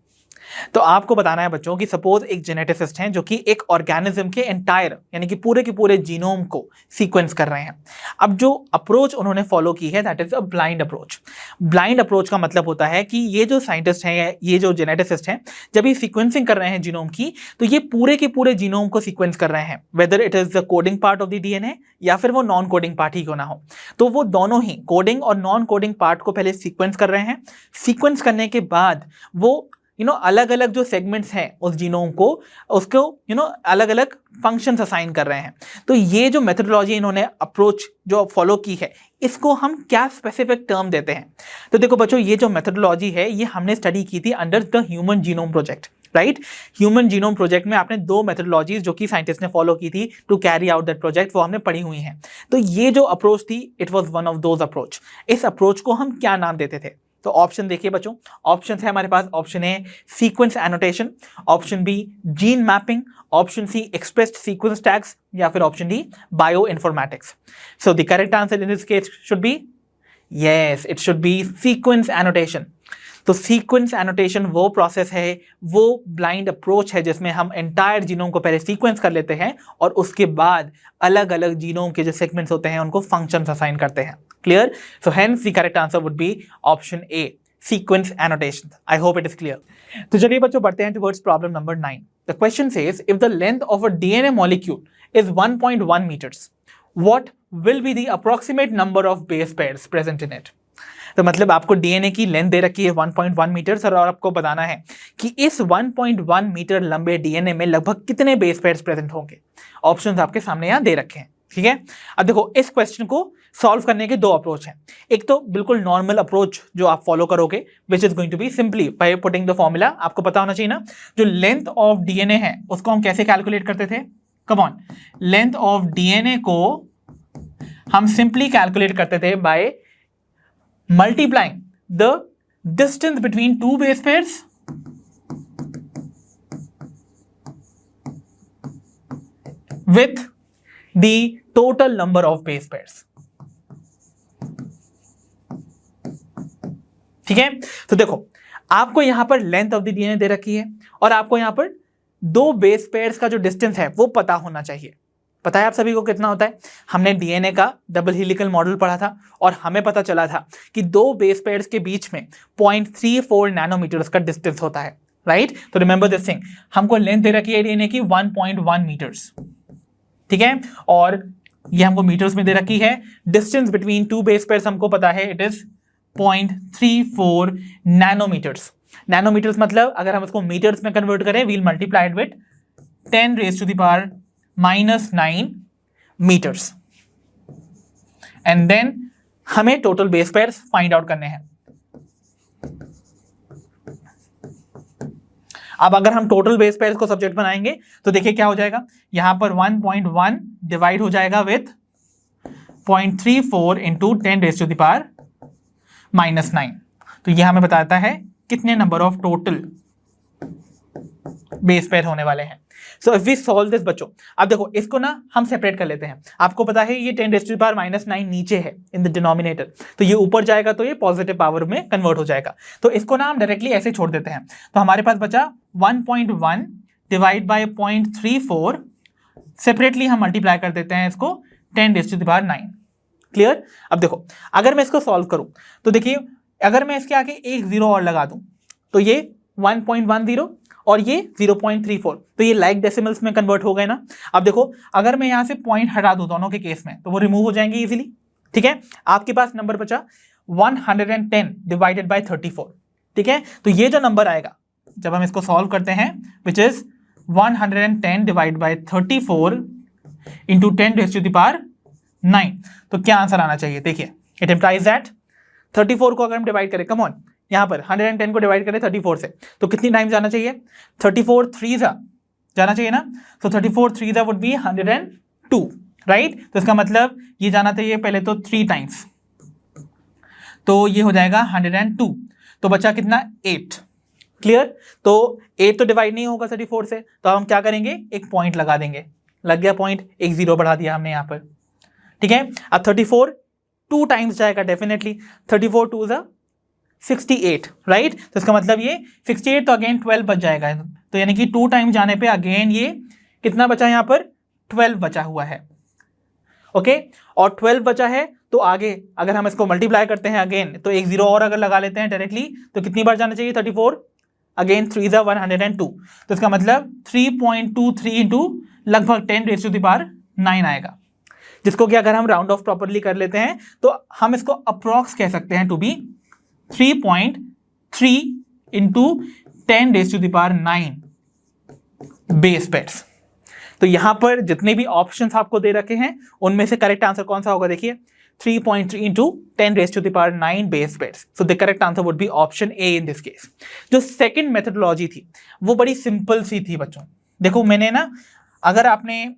तो आपको बताना है बच्चों कि suppose एक geneticist हैं जो कि एक ऑर्गेनिज्म के एंटायर यानी कि पूरे के पूरे जीनोम को सीक्वेंस कर रहे हैं। अब जो अप्रोच उन्होंने फॉलो की है that is a blind approach. Blind approach का मतलब होता है कि ये जो साइंटिस्ट हैं, ये जो जेनेटिसिस्ट हैं, जब ये सीक्वेंसिंग कर रहे हैं जीनोम की, तो ये पूरे के पूरे जीनोम को सीक्वेंस कर रहे हैं, whether it is the coding part of the DNA या फिर वो नॉन कोडिंग पार्ट ही क्यों ना हो। तो वो दोनों ही कोडिंग और नॉन कोडिंग पार्ट को पहले सीक्वेंस कर रहे हैं। सीक्वेंस करने के बाद वो अलग अलग जो सेगमेंट्स हैं उस जीनोम को, उसको अलग अलग फंक्शंस असाइन कर रहे हैं। तो ये जो मेथोडोलॉजी इन्होंने अप्रोच जो फॉलो की है, इसको हम क्या स्पेसिफिक टर्म देते हैं? तो देखो बच्चों, ये जो मेथोडोलॉजी है ये हमने स्टडी की थी under the human genome project, right. Human genome project में आपने 2 मेथोडोलॉजीज जो कि साइंटिस्ट ने फॉलो की थी to carry out that project, वो हमने पढ़ी हुई हैं। तो ये जो अप्रोच थी, it was one of those approach. इस अप्रोच को हम क्या नाम देते थे? तो ऑप्शन देखिए बच्चों, ऑप्शन है हमारे पास। Option A sequence annotation, option B gene mapping, option C expressed sequence tags, या फिर option D bioinformatics. So the correct answer in this case should be yes, it should be sequence annotation. तो sequence annotation वो process है, वो blind approach है जिसमें हम entire genome को पहले सीक्वेंस कर लेते हैं और उसके बाद अलग अलग जीनोम के जो सेगमेंट्स होते हैं उनको फंक्शंस असाइन करते हैं। Clear? So hence the correct answer would be option A, sequence annotation. I hope it is clear. तो चलिए बच्चों बढ़ते हैं towards problem number 9। The question says if the length of a DNA molecule is 1.1 meters, what will be the approximate number of base pairs present in it? तो मतलब आपको DNA की length दे रखी है 1.1 मीटर और आपको बताना है कि इस 1.1 मीटर लंबे डीएनए में लगभग कितने बेस पेयर्स प्रेजेंट होंगे। ऑप्शंस आपके सामने यहां दे रखे हैं, ठीक है। अब देखो, इस क्वेश्चन को सॉल्व करने के 2 अप्रोच हैं। एक तो बिल्कुल नॉर्मल अप्रोच जो आप फॉलो करोगे, which is going to be simply by putting the formula. आपको पता होना चाहिए ना, जो लेंथ ऑफ डीएनए है उसको हम कैसे कैलकुलेट करते थे? Come on, length of DNA को हम सिंपली कैलकुलेट करते थे bye multiplying the distance between 2 base pairs with the total number of base pairs। ठीक है, तो देखो आपको यहां पर लेंथ ऑफ द डीएनए दे रखी है और आपको यहां पर 2 बेस पेयर्स का जो डिस्टेंस है वो पता होना चाहिए। पता है आप सभी को कितना होता है? हमने डीएनए का डबल हेलिकल मॉडल पढ़ा था और हमें पता चला था कि 2 बेस पेयर्स के बीच में 0.34 नैनोमीटर्स का डिस्टेंस होता है, राइट। तो रिमेंबर दिस थिंग, हमको लेंथ दे रखी है डीएनए की 1.1 मीटर्स, ठीक है, और ये हमको मीटर्स में दे रखी है। डिस्टेंस बिटवीन 2 बेस पेयर्स हमको पता है, इट इज 0.34 नैनोमीटर्स। नैनोमीटर्स मतलब अगर हम इसको मीटर्स में कन्वर्ट करें, we'll multiply it with 10⁻⁻⁹ metres and then हमें total base pairs find out करने हैं। अब अगर हम टोटल बेस पेयर्स को सब्जेक्ट बनाएंगे तो देखिए क्या हो जाएगा, यहां पर 1.1 डिवाइड हो जाएगा विथ 0.34 इंटू 10⁻⁻⁹। तो यह हमें बताता है कितने number of total base pair होने वाले हैं। So if we solve this बच्चों, अब देखो इसको ना हम सेपरेट कर लेते हैं। आपको पता है ये 10⁻⁻⁹ नीचे है इन द डिनोमिनेटर, तो ये ऊपर जाएगा तो ये पॉजिटिव पावर में कन्वर्ट हो जाएगा। तो इसको ना हम डायरेक्टली ऐसे छोड़ देते हैं। तो हमारे पास बचा 1.1 डिवाइड बाय 0.34, सेपरेटली हम मल्टीप्लाई कर देते हैं इसको 10⁻⁹। क्लियर? अब देखो अगर मैं इसको सॉल्व करूं तो देखिए, अगर मैं इसके आगे एक 0 और लगा दूं तो ये 1.10 और ये 0.34, तो ये लाइक डेसिमल्स में कन्वर्ट हो गए ना। अब देखो अगर मैं यहां से पॉइंट हटा दूं दोनों के केस में तो वो रिमूव हो जाएंगे इजीली, ठीक है। आपके पास नंबर बचा 110 डिवाइडेड बाय 34, ठीक है। तो ये जो नंबर आएगा जब हम इसको सॉल्व करते हैं, which is 110 divide by 34 into 10⁻⁹, तो क्या आंसर आना चाहिए? देखिए, इट इम्प्लाइज दैट 34 को अगर हम डिवाइड करें, कम ऑन, यहां पर 110 को डिवाइड करें 34 से, तो कितनी टाइम्स जाना चाहिए? 34 3 जाना चाहिए ना। तो 34 3 वुड बी 102, राइट। तो इसका मतलब ये जाना चाहिए पहले तो 3 टाइम्स, तो ये हो जाएगा 102। तो बचा कितना? 8। क्लियर? तो 8 तो डिवाइड नहीं होगा 34 से, तो हम क्या करेंगे, एक पॉइंट लगा देंगे। लग गया पॉइंट, एक 0 बढ़ा दिया हमने यहाँ पर, ठीक है। अब 34 2 टाइम्स जाएगा डेफिनेटली, 34 2 68, राइट। तो इसका मतलब ये 68, तो अगेन 12 बच जाएगा। तो यानी कि 2 टाइम्स जाने पे अगेन ये कितना बचा? यहाँ पर 12 बचा हुआ है, ओके। और 12 बचा है तो आगे अगर हम इसको मल्टीप्लाई करते हैं अगेन, तो एक 0 और अगर लगा लेते हैं डायरेक्टली, तो कितनी बार जाना चाहिए? 34, अगेन 3 102। तो इसका मतलब 3.23 इंटू लगभग 10⁻⁹ आएगा, जिसको कि अगर हम राउंड ऑफ प्रॉपरली कर लेते हैं तो हम इसको अप्रॉक्स कह सकते हैं to be 3.3 into 10⁻⁹ base pairs. तो यहां पर जितने भी ऑप्शंस आपको दे रखे हैं उनमें से करेक्ट आंसर कौन सा होगा, देखिए 3.3 into 10⁻⁹ base pairs. So the correct answer would be option A in this case. जो सेकंड मेथोडोलॉजी थी वो बड़ी सिंपल सी थी बच्चों। देखो मैंने ना, अगर आपने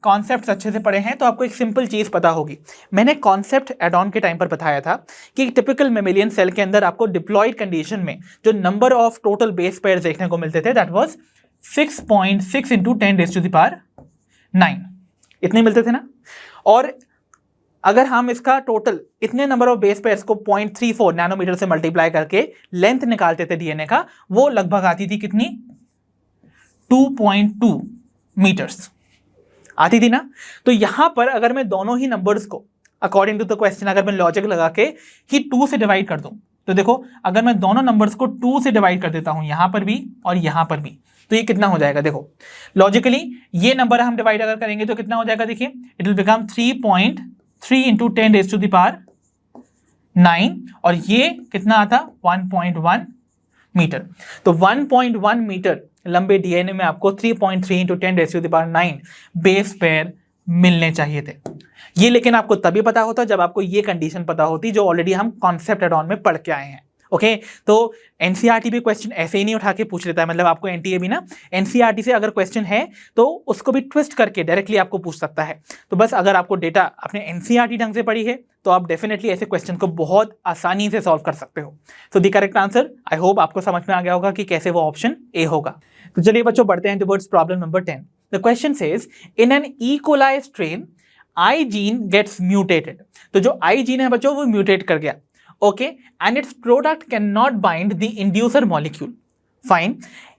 कॉन्सेप्ट्स अच्छे से पढ़े हैं तो आपको एक सिंपल चीज पता होगी। मैंने कॉन्सेप्ट एड ऑन के टाइम पर बताया था कि टिपिकल मेमेलियन सेल के अंदर आपको डिप्लॉयड कंडीशन में जो number of total base pairs देखने को मिलते थे दैट वाज 6.6 into 10⁻⁹ इतने मिलते थे ना। और अगर हम इसका टोटल इतने नंबर ऑफ बेस पेयर्स को 0.34 नैनोमीटर से मल्टीप्लाई करके लेंथ निकालते थे डीएनए का, वो लगभग आती थी कितनी, 2.2 मीटर्स आती थी ना। तो यहां पर अगर मैं दोनों ही नंबर्स को अकॉर्डिंग टू द क्वेश्चन अगर मैं लॉजिक लगा के ही 2 से डिवाइड कर दूं, तो देखो अगर मैं दोनों नंबर्स को 2 से डिवाइड कर देता हूं यहां पर भी और यहां पर भी, तो ये कितना हो जाएगा, देखो लॉजिकली ये नंबर हम डिवाइड अगर करेंगे तो कितना हो जाएगा, देखिए इट विल बिकम 3.3 into 10⁻⁹ और ये कितना आता 1.1 मीटर। तो 1.1 मीटर लंबे डीएनए में आपको 3.3 into 10⁻⁹ बेस पेयर मिलने चाहिए थे। ये लेकिन आपको तभी पता होता जब आपको ये कंडीशन पता होती जो ऑलरेडी हम कॉन्सेप्ट एड ऑन में पढ़ के आए हैं। ओके तो एनसीईआरटी भी क्वेश्चन ऐसे ही नहीं उठा के पूछ लेता है, मतलब आपको एनटीए भी ना एनसीईआरटी से अगर क्वेश्चन है तो उसको भी ट्विस्ट करके डायरेक्टली आपको पूछ सकता है। तो बस अगर आपको डेटा आपने एनसीईआरटी ढंग से पढ़ी है तो आप डेफिनेटली ऐसे क्वेश्चन को बहुत आसानी से सॉल्व कर सकते हो। सो the correct answer I hope आपको समझ में आ गया होगा कि कैसे वो ऑप्शन ए होगा। तो चलिए बच्चों बढ़ते हैं towards problem number 10। The question says in an E coli strain I gene gets mutated. तो जो आई जीन है बच्चों वो म्यूटेट कर गया, okay, and its product cannot bind the inducer molecule. Fine.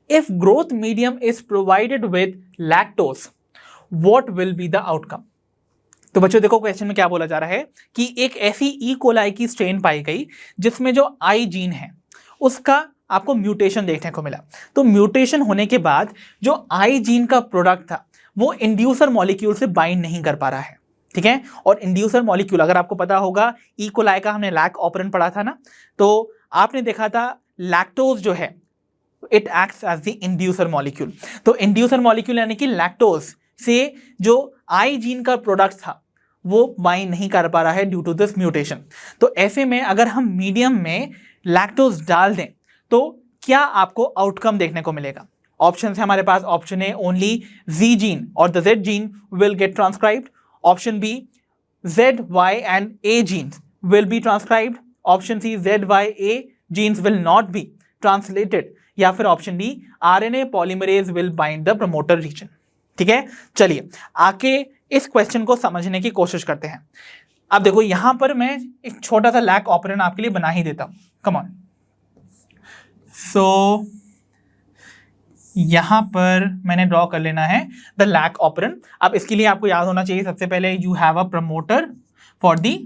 If growth medium is provided with lactose, what will be the outcome? तो बच्चों देखो क्वेश्चन में क्या बोला जा रहा है कि एक ऐसी ई कोलाई की स्ट्रेन पाई गई जिसमें जो आई जीन है उसका आपको म्यूटेशन देखने को मिला। तो म्यूटेशन होने के बाद जो आई जीन का प्रोडक्ट था वो इंड्यूसर मॉलिक्यूल से बाइंड नहीं कर पा रहा है, ठीक है। और इंड्यूसर मॉलिक्यूल अगर आपको पता होगा ई कोलाई का हमने लैक ऑपरेंट पढ़ा था ना, तो आपने देखा था लैक्टोज जो है it acts as the inducer molecule. तो इंड्यूसर मॉलिक्यूल यानी कि लैक्टोज से जो आई जीन का प्रोडक्ट था वो बाइंड नहीं कर पा रहा है ड्यू टू दिस म्यूटेशन। तो ऐसे में अगर हम मीडियम में लैक्टोज डाल दें तो क्या आपको आउटकम देखने को मिलेगा। ऑप्शन है हमारे पास, option A only G gene और the Z gene will get transcribed, option B Z, Y and A genes will be transcribed, option C Z, Y, A genes will not be translated, या फिर option D RNA polymerase will bind the promoter region। ठीक है, चलिए आके इस question को समझने की कोशिश करते हैं। अब देखो यहां पर मैं एक छोटा सा लैक ऑपरेंट आपके लिए बना ही देता हूं, कम ऑन। सो यहां पर मैंने ड्रॉ कर लेना है द लैक ऑपरेंट। अब इसके लिए आपको याद होना चाहिए सबसे पहले you have a promoter for the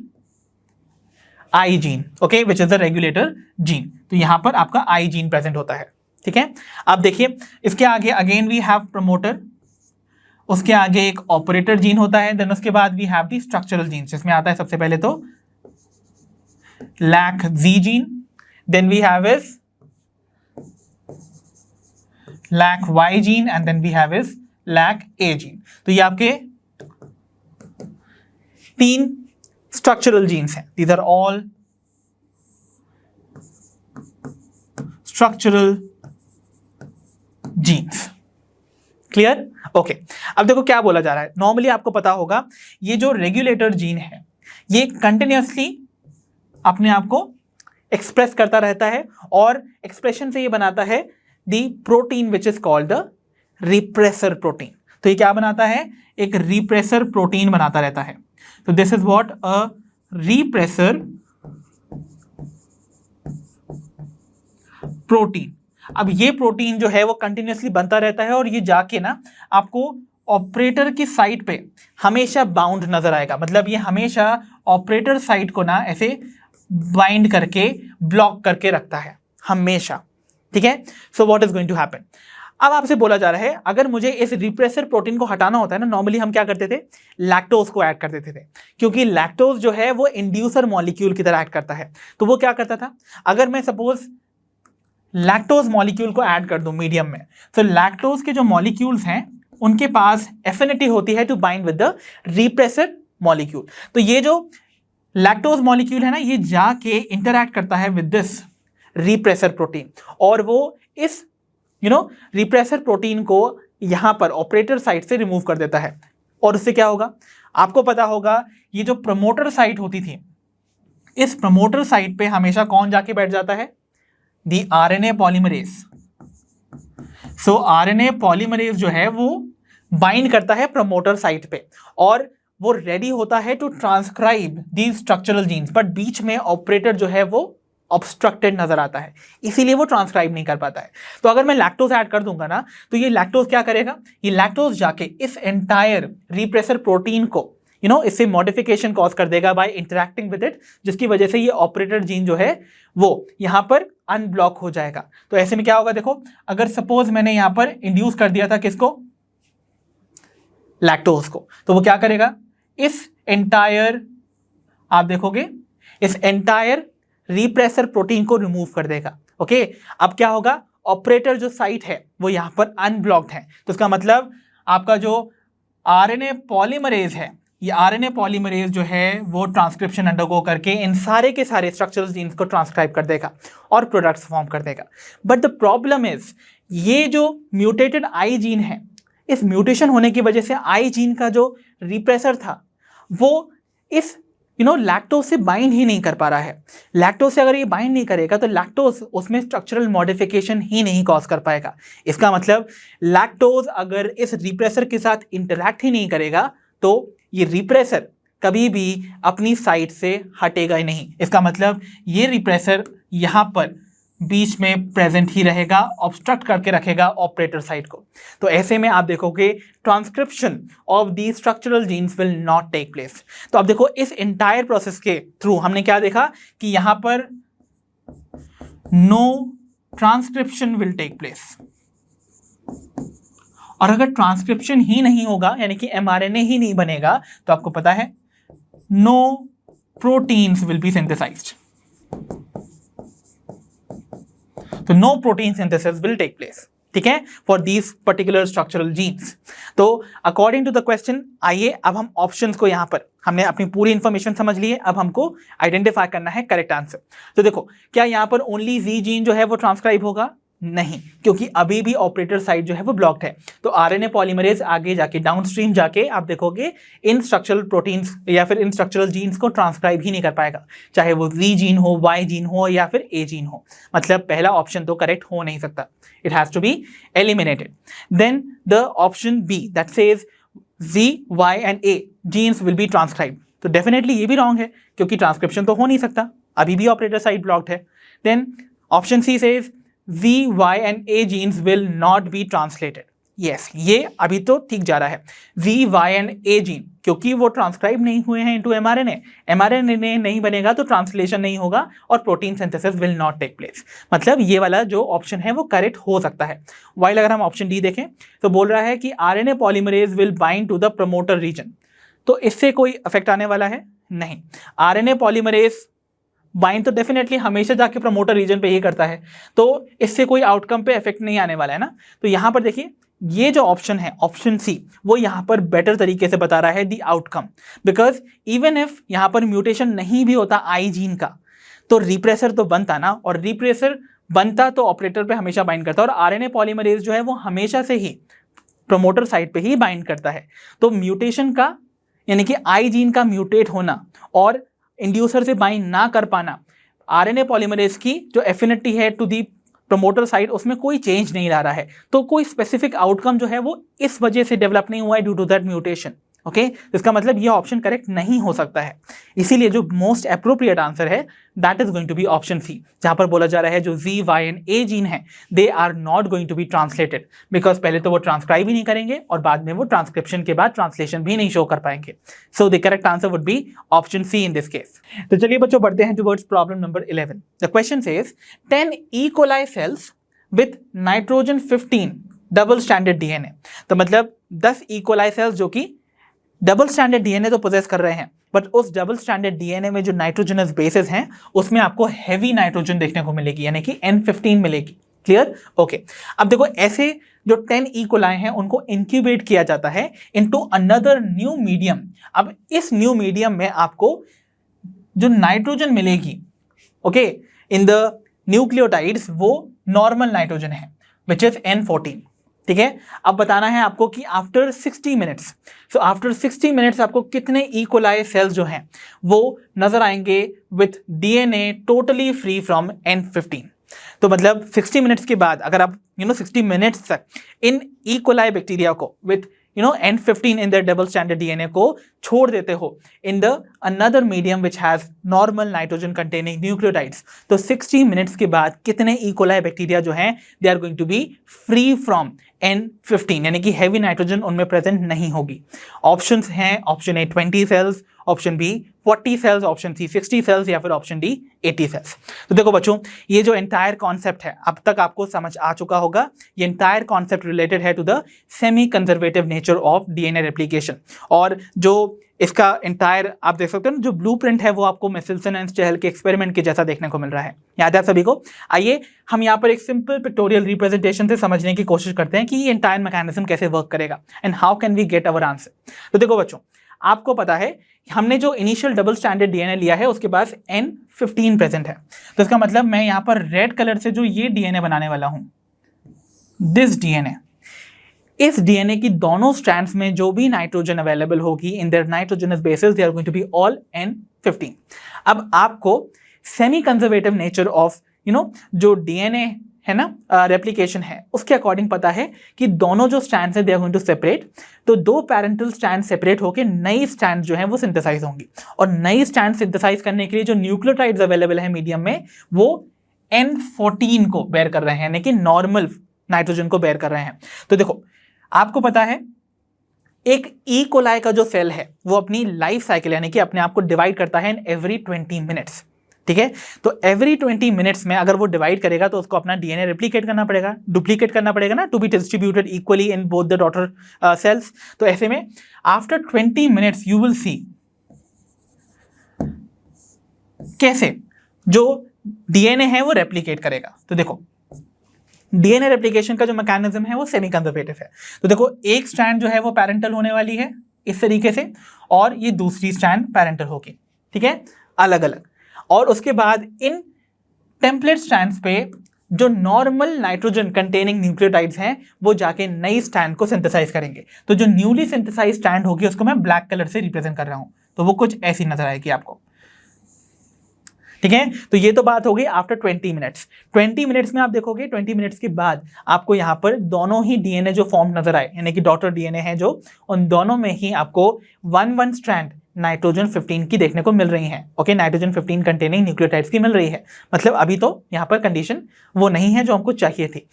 I gene, okay, which is the regulator gene. तो यहां पर आपका आई जीन प्रेजेंट होता है, ठीक है। अब देखिए इसके आगे अगेन वी हैव प्रमोटर, उसके आगे एक ऑपरेटर जीन होता है, देन उसके बाद we have the structural gene जिसमें आता है सबसे पहले तो lac Z gene, then we have is lac Y gene and then we have is lac A gene. तो ये आपके 3 स्ट्रक्चरल जीन्स हैं, these are all structural genes. Clear, okay. अब देखो क्या बोला जा रहा है, नॉर्मली आपको पता होगा ये जो रेगुलेटर जीन है ये कंटिन्यूअसली अपने आप को एक्सप्रेस करता रहता है और एक्सप्रेशन से ये बनाता है the protein which is called the repressor protein। तो ये क्या बनाता है, एक रिप्रेसर प्रोटीन बनाता रहता है। तो this is what a repressor protein. अब ये प्रोटीन जो है वो कंटिन्यूअसली बनता रहता है और ये जाके ना आपको ऑपरेटर की साइट पे हमेशा बाउंड नजर आएगा, मतलब ये हमेशा ऑपरेटर साइट को ना ऐसे बाइंड करके ब्लॉक करके रखता है हमेशा, ठीक है। So what is going to happen, अब आपसे बोला जा रहा है अगर मुझे इस रिप्रेसर प्रोटीन को हटाना होता है ना, नॉर्मली हम क्या करते थे, लैक्टोज को ऐड कर देते थे, क्योंकि लैक्टोज जो है वो इंड्यूसर मॉलिक्यूल की तरह ऐड करता है। तो वो क्या करता था, अगर मैं सपोज लैक्टोज मॉलिक्यूल को ऐड कर दूं मीडियम में, तो लैक्टोज के जो मॉलिक्यूल्स हैं उनके पास एफिनिटी होती है to bind with the repressor molecule. तो ये जो लैक्टोज मॉलिक्यूल है ना, ये जाके इंटरैक्ट करता है विद दिस रिप्रेसर प्रोटीन, और वो इस रिप्रेसर प्रोटीन को यहां पर ऑपरेटर साइट से रिमूव कर देता है। और उससे क्या होगा, आपको पता होगा, ये जो प्रमोटर साइट होती थी, इस प्रमोटर साइट पे हमेशा कौन जाके बैठ जाता है, दी आरएनए पॉलीमरेज। सो आरएनए पॉलीमरेज जो है वो बाइंड करता है प्रमोटर साइट पे, और वो रेडी होता है to transcribe the structural genes, but बीच में ऑपरेटर जो है वो ऑब्स्ट्रक्टेड नजर आता है, इसीलिए वो ट्रांसक्राइब नहीं कर पाता है। तो अगर मैं लैक्टोज ऐड कर दूंगा ना, तो ये लैक्टोज क्या करेगा, ये लैक्टोज जाके इस एंटायर रिप्रेसर प्रोटीन को इससे मॉडिफिकेशन कॉज कर देगा बाय इंटरैक्टिंग विद इट, जिसकी वजह से ये ऑपरेटर जीन जो है वो यहां पर अनब्लॉक हो जाएगा। तो ऐसे में क्या होगा, देखो, अगर सपोज मैंने यहां पर इंड्यूस कर दिया था किसको, लैक्टोज को, तो वो क्या करेगा, इस एंटायर, आप देखोगे, इस एंटायर रिप्रेसर प्रोटीन को रिमूव कर देगा। ओके, अब क्या होगा, ऑपरेटर जो साइट है वो यहां पर अनब्लॉक्ड है, तो इसका मतलब आपका जो आरएनए पॉलीमरेज है, ये आरएनए पॉलीमरेज जो है वो ट्रांसक्रिप्शन अंडरगो करके इन सारे के सारे स्ट्रक्चरल जीन्स को ट्रांसक्राइब कर देगा और प्रोडक्ट्स फॉर्म कर देगा। बट द प्रॉब्लम इज, ये जो म्यूटेटेड आई जीन है, इस म्यूटेशन होने की वजह से आई जीन का जो रिप्रेसर था वो इस लैक्टोज से बाइंड ही नहीं कर पा रहा है। लैक्टोज से अगर ये बाइंड नहीं करेगा तो लैक्टोज उसमें स्ट्रक्चरल मॉडिफिकेशन ही नहीं कॉज कर पाएगा। इसका मतलब लैक्टोज अगर इस रिप्रेसर के साथ इंटरैक्ट ही नहीं करेगा तो ये रिप्रेसर कभी भी अपनी साइट से हटेगा ही नहीं। इसका मतलब ये रिप्रेसर यहां पर बीच में प्रेजेंट ही रहेगा, ऑब्स्ट्रक्ट करके रखेगा ऑपरेटर साइट को। तो ऐसे में आप देखोगे transcription of the structural genes will not take place. तो अब देखो, इस एंटायर प्रोसेस के थ्रू हमने क्या देखा कि यहां पर no transcription will take place, और अगर ट्रांसक्रिप्शन ही नहीं होगा, यानी कि एमआरएनए ही नहीं बनेगा, तो आपको पता है no proteins will be synthesised. तो no protein synthesis will take place, ठीक है, for these particular structural genes. तो अकॉर्डिंग टू द क्वेश्चन, आइए अब हम ऑप्शंस को, यहां पर हमने अपनी पूरी इंफॉर्मेशन समझ ली है, अब हमको आइडेंटिफाई करना है करेक्ट आंसर। तो देखो, क्या यहां पर ओनली जी जीन जो है वो ट्रांसक्राइब होगा, नहीं, क्योंकि अभी भी ऑपरेटर साइट जो है वो ब्लॉक्ड है। तो आरएनए पॉलीमरेज आगे जाके डाउनस्ट्रीम जाके आप देखोगे इन स्ट्रक्चरल प्रोटीन्स या फिर इन स्ट्रक्चरल जीन्स को ट्रांसक्राइब ही नहीं कर पाएगा, चाहे वो वी जीन हो, वाई जीन हो या फिर ए जीन हो। मतलब पहला ऑप्शन तो करेक्ट हो नहीं सकता, it has to be eliminated. Then the option B that says Z, Y and A genes will be transcribed, तो डेफिनेटली ये भी रॉन्ग है, क्योंकि ट्रांसक्रिप्शन तो हो नहीं सकता, अभी भी ऑपरेटर साइट ब्लॉक्ड है। Then option C says Z, Y and A genes will not be translated. Yes, ये अभी तो ठीक जा रहा है। Z, Y and A gene, क्योंकि वो ट्रांसक्राइब नहीं हुए हैं इनटू एमआरएनए, एमआरएनए नहीं बनेगा तो ट्रांसलेशन नहीं होगा और protein synthesis will not take place. मतलब ये वाला जो ऑप्शन है वो करेक्ट हो सकता है। वाइल अगर हम ऑप्शन डी देखें तो बोल रहा है कि RNA polymerase will bind to the promoter region, तो इससे कोई इफेक्ट आने वाला है नहीं। आरएनए पॉलीमरेज बाइंड तो डेफिनेटली हमेशा जाके प्रमोटर रीजन पे ही करता है, तो इससे कोई आउटकम पे इफेक्ट नहीं आने वाला है ना। तो यहां पर देखिए, ये जो ऑप्शन है ऑप्शन सी, वो यहां पर बेटर तरीके से बता रहा है दी आउटकम, बिकॉज इवन इफ यहां पर म्यूटेशन नहीं भी होता आई जीन का, तो रिप्रेसर तो बनता ना, और रिप्रेसर बनता तो ऑपरेटर पे हमेशा बाइंड करता, और आरएनए पॉलीमरेज जो है वो हमेशा से ही प्रमोटर साइट पे ही बाइंड करता है। तो म्यूटेशन का, यानी कि आई जीन का म्यूटेट होना और इंड्यूसर से बाइंड ना कर पाना, आरएनए पॉलीमरेज की जो एफिनिटी है टू दी प्रमोटर साइड, उसमें कोई चेंज नहीं ला रहा है। तो कोई स्पेसिफिक आउटकम जो है वो इस वजह से डेवलप नहीं हुआ है due to that mutation. Okay, इसका मतलब ये ऑप्शन करेक्ट नहीं हो सकता है। इसीलिए जो मोस्ट अप्रोप्रिएट आंसर है that is going to be option C, जहां पर बोला जा रहा है जो Z, Y and A gene है they are not going to be translated, because पहले तो वो ट्रांसक्राइब ही नहीं करेंगे और बाद में वो ट्रांसक्रिप्शन के बाद ट्रांसलेशन भी नहीं शो कर पाएंगे। So the correct answer would be option C in this case. तो चलिए बच्चों, बढ़ते हैं towards problem number 11। The question says 10 E. coli cells with nitrogen 15 double standard DNA. तो मतलब 10 E. coli सेल्स जो कि डबल स्टैंडर्ड डीएनए तो पोजेस कर रहे हैं, बट उस डबल स्ट्रैंडेड डीएनए में जो नाइट्रोजनस बेसेस हैं उसमें आपको हैवी नाइट्रोजन देखने को मिलेगी, यानी कि N15 मिलेगी। क्लियर? ओके। अब देखो ऐसे जो 10 ई कोलाई हैं उनको इंक्यूबेट किया जाता है इनटू अनदर न्यू मीडियम। अब इस न्यू मीडियम में आपको जो नाइट्रोजन मिलेगी, ओके, इन द न्यूक्लियोटाइड्स, वो नॉर्मल नाइट्रोजन है विच इज N14। ठीक है, अब बताना है आपको कि after 60 minutes, so after 60 minutes आपको कितने ई कोलाई सेल्स जो हैं वो नजर आएंगे with DNA totally free from N15। तो मतलब 60 मिनट्स के बाद अगर आप 60 मिनट्स तक इन ई कोलाई बैक्टीरिया को with N15 in the double standard DNA को छोड़ देते हो in the another medium which has normal nitrogen containing nucleotides, तो 60 मिनट्स के बाद कितने ई कोलाई बैक्टीरिया जो हैं they are going to be free from N15, यानी कि हैवी नाइट्रोजन उनमें प्रेजेंट नहीं होगी। ऑप्शंस हैं, option A 20 cells, option B 40 cells, option C 60 cells या फिर ऑप्शन डी 80 सेल्स। तो देखो बच्चों, ये जो एंटायर कॉन्सेप्ट है अब तक आपको समझ आ चुका होगा। ये एंटायर कॉन्सेप्ट रिलेटेड है to the semi conservative nature of DNA replication, और जो इसका एंटायर आप देख सकते हो ना, जो ब्लूप्रिंट है वो आपको मेसिल्सन एंड स्टेहल के एक्सपेरिमेंट के जैसा देखने को मिल रहा है। याद है आप सभी को? आइए हम यहाँ पर एक सिंपल पिक्टोरियल रिप्रेजेंटेशन से समझने की कोशिश करते हैं कि ये एंटायर मैकेनिज्म कैसे वर्क करेगा and how can we get our answer. तो देखो बच्चों, आपको पता है हमने जो इनिशियल डबल स्टैंडर्ड डीएनए लिया है उसके पास N15 प्रेजेंट है, तो इसका मतलब मैं यहाँ पर रेड कलर से जो ये डीएनए बनाने वाला हूं, दिस डीएनए, इस डीएनए की दोनों स्ट्रैंड्स में जो भी नाइट्रोजन अवेलेबल होगी in their nitrogenous bases they are going to be all N15। अब आपको सेमी कंजर्वेटिव नेचर ऑफ जो डीएनए है ना, रेप्लिकेशन है, उसके अकॉर्डिंग पता है कि दोनों जो स्ट्रैंड्स है they are going to separate. तो दो पैरेंटल स्ट्रैंड सेपरेट होकर नई स्ट्रैंड जो है वो सिंथेसाइज होंगी, और नई स्ट्रैंड सिंथेसाइज करने के लिए जो न्यूक्लियोटाइड्स अवेलेबल है मीडियम में वो N14 को बेयर कर रहे हैं, यानी कि नॉर्मल नाइट्रोजन को बेयर कर रहे हैं। तो देखो आपको पता है एक ई कोलाई का जो सेल है वो अपनी लाइफ साइकिल यानी कि अपने आप को डिवाइड करता है इन एवरी 20 मिनट्स। ठीक है, तो एवरी 20 मिनट्स में अगर वो डिवाइड करेगा तो उसको अपना डीएनए रेप्लिकेट करना पड़ेगा, डुप्लीकेट करना पड़ेगा ना, to be distributed equally in both the daughter cells. तो ऐसे में after 20 minutes you will see कैसे जो डीएनए है वो रेप्लिकेट करेगा। तो देखो डीएनए रेप्लिकेशन का जो मैकेनिज्म है वो सेमी कंजर्वेटिव है। तो देखो एक स्ट्रैंड जो है वो पैरेंटल होने वाली है इस तरीके से, और ये दूसरी स्ट्रैंड पैरेंटल होगी। ठीक है, अलग अलग। और उसके बाद इन टेम्पलेट स्ट्रैंड्स पे जो नॉर्मल नाइट्रोजन कंटेनिंग न्यूक्लियोटाइड्स हैं वो जाके नई स्ट्रैंड को सिंथेसाइज करेंगे। तो जो न्यूली सिंथेसाइज स्ट्रैंड होगी उसको मैं ब्लैक कलर से रिप्रेजेंट कर रहा हूं, तो वो कुछ ऐसी नजर आएगी आपको। ठीक है, तो ये तो बात हो गई आफ्टर 20 मिनट्स। 20 मिनट्स में आप देखोगे 20 मिनट्स के बाद आपको यहाँ पर दोनों ही डीएनए जो फॉर्म नजर आए, यानी कि डॉटर डीएनए है जो, उन दोनों में ही आपको 1 स्ट्रैंड नाइट्रोजन 15 की देखने को मिल रही है। ओके, नाइट्रोजन 15 कंटेनिंग न्यूक्लियोटाइड्स की मिल रही है। मतलब अभी तो यहाँ पर कंडीशन वो नहीं है जो हमको चाहिए थी।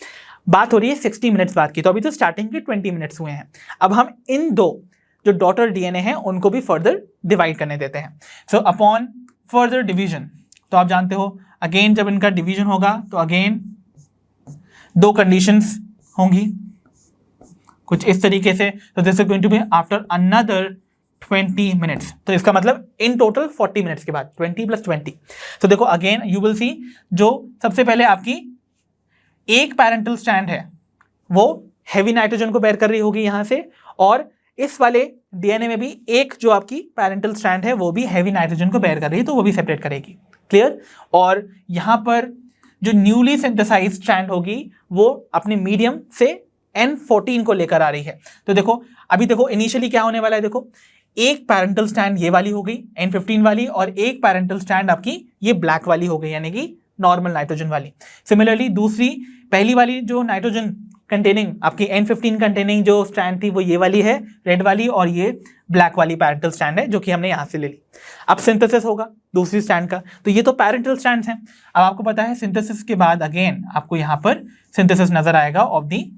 बात हो रही है 60 मिनट्स बाद की, तो अभी तो स्टार्टिंग के 20 मिनट्स हुए हैं। अब हम इन दो जो डॉटर डीएनए हैं उनको भी फर्दर डिवाइड करने देते हैं। सो अपॉन फर्दर डिवीजन, तो आप जानते हो अगेन जब इनका डिवीजन होगा तो अगेन दो कंडीशंस होंगी कुछ इस तरीके से। तो this is going to be after another 20 minutes. तो इसका मतलब इन टोटल 40 मिनट्स के बाद 20 + 20। तो देखो अगेन यू विल सी जो सबसे पहले आपकी एक पैरेंटल स्ट्रैंड है वो हैवी नाइट्रोजन को बेयर कर रही होगी यहां से, और इस वाले डीएनए में भी एक जो आपकी पैरेंटल स्ट्रैंड है वो भी हैवी नाइट्रोजन को बेयर कर रही है, तो वो भी सेपरेट करेगी। क्लियर? और यहां पर जो न्यूली सिंथेसाइज्ड स्ट्रैंड होगी वो अपने मीडियम से N14 को लेकर आ रही है। तो देखो अभी देखो इनिशियली क्या होने वाला है, देखो एक पैरेंटल स्ट्रैंड ये वाली हो गई N15 वाली, और एक पैरेंटल स्ट्रैंड आपकी ये ब्लैक वाली हो गई, यानी कि नॉर्मल नाइट्रोजन वाली। सिमिलरली दूसरी पहली वाली जो नाइट्रोजन कंटेनिंग आपकी N15 कंटेनिंग जो स्ट्रैंड थी वो ये वाली है रेड वाली, और ये ब्लैक वाली पैरेंटल स्ट्रैंड है जो कि हमने यहां से ले ली। अब सिंथेसिस होगा दूसरी स्ट्रैंड का, तो ये तो पैरेंटल स्ट्रैंड्स हैं। अब आपको पता है सिंथेसिस के बाद अगेन आपको यहां पर सिंथेसिस नजर आएगा of the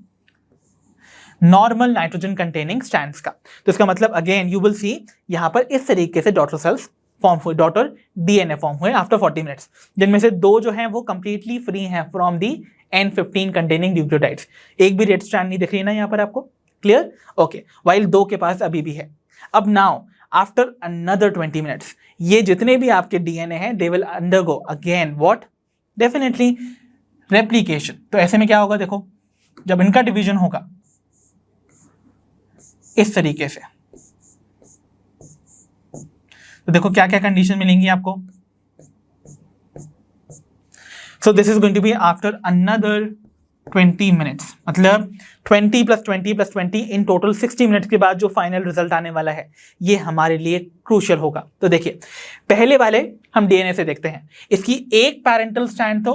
normal nitrogen containing strands का। तो इसका मतलब अगेन यू विल सी यहां पर इस तरीके से डॉटर सेल्स फॉर्म हुए, डॉटर डीएनए फॉर्म हुए आफ्टर 40 मिनट्स, जिनमें से दो जो हैं वो कंप्लीटली फ्री हैं from the N15 containing nucleotides. एक भी रेड स्ट्रैंड नहीं दिख रही है ना यहाँ पर आपको। क्लियर? ओके, वाइल दो के पास अभी भी है। अब नाउ आफ्टर अनदर 20 मिनट्स ये जितने भी आपके डीएनए हैं they will undergo again what, definitely replication. तो ऐसे में क्या होगा, देखो जब इनका डिवीजन होगा इस तरीके से, तो देखो क्या क्या कंडीशन मिलेंगी आपको। So this is going to be after another 20 minutes, मतलब 20 + 20 + 20 इन टोटल 60 मिनट्स के बाद जो फाइनल रिजल्ट आने वाला है ये हमारे लिए क्रूशियल होगा। तो देखिए पहले वाले हम डीएनए से देखते हैं, इसकी एक पैरेंटल स्ट्रैंड तो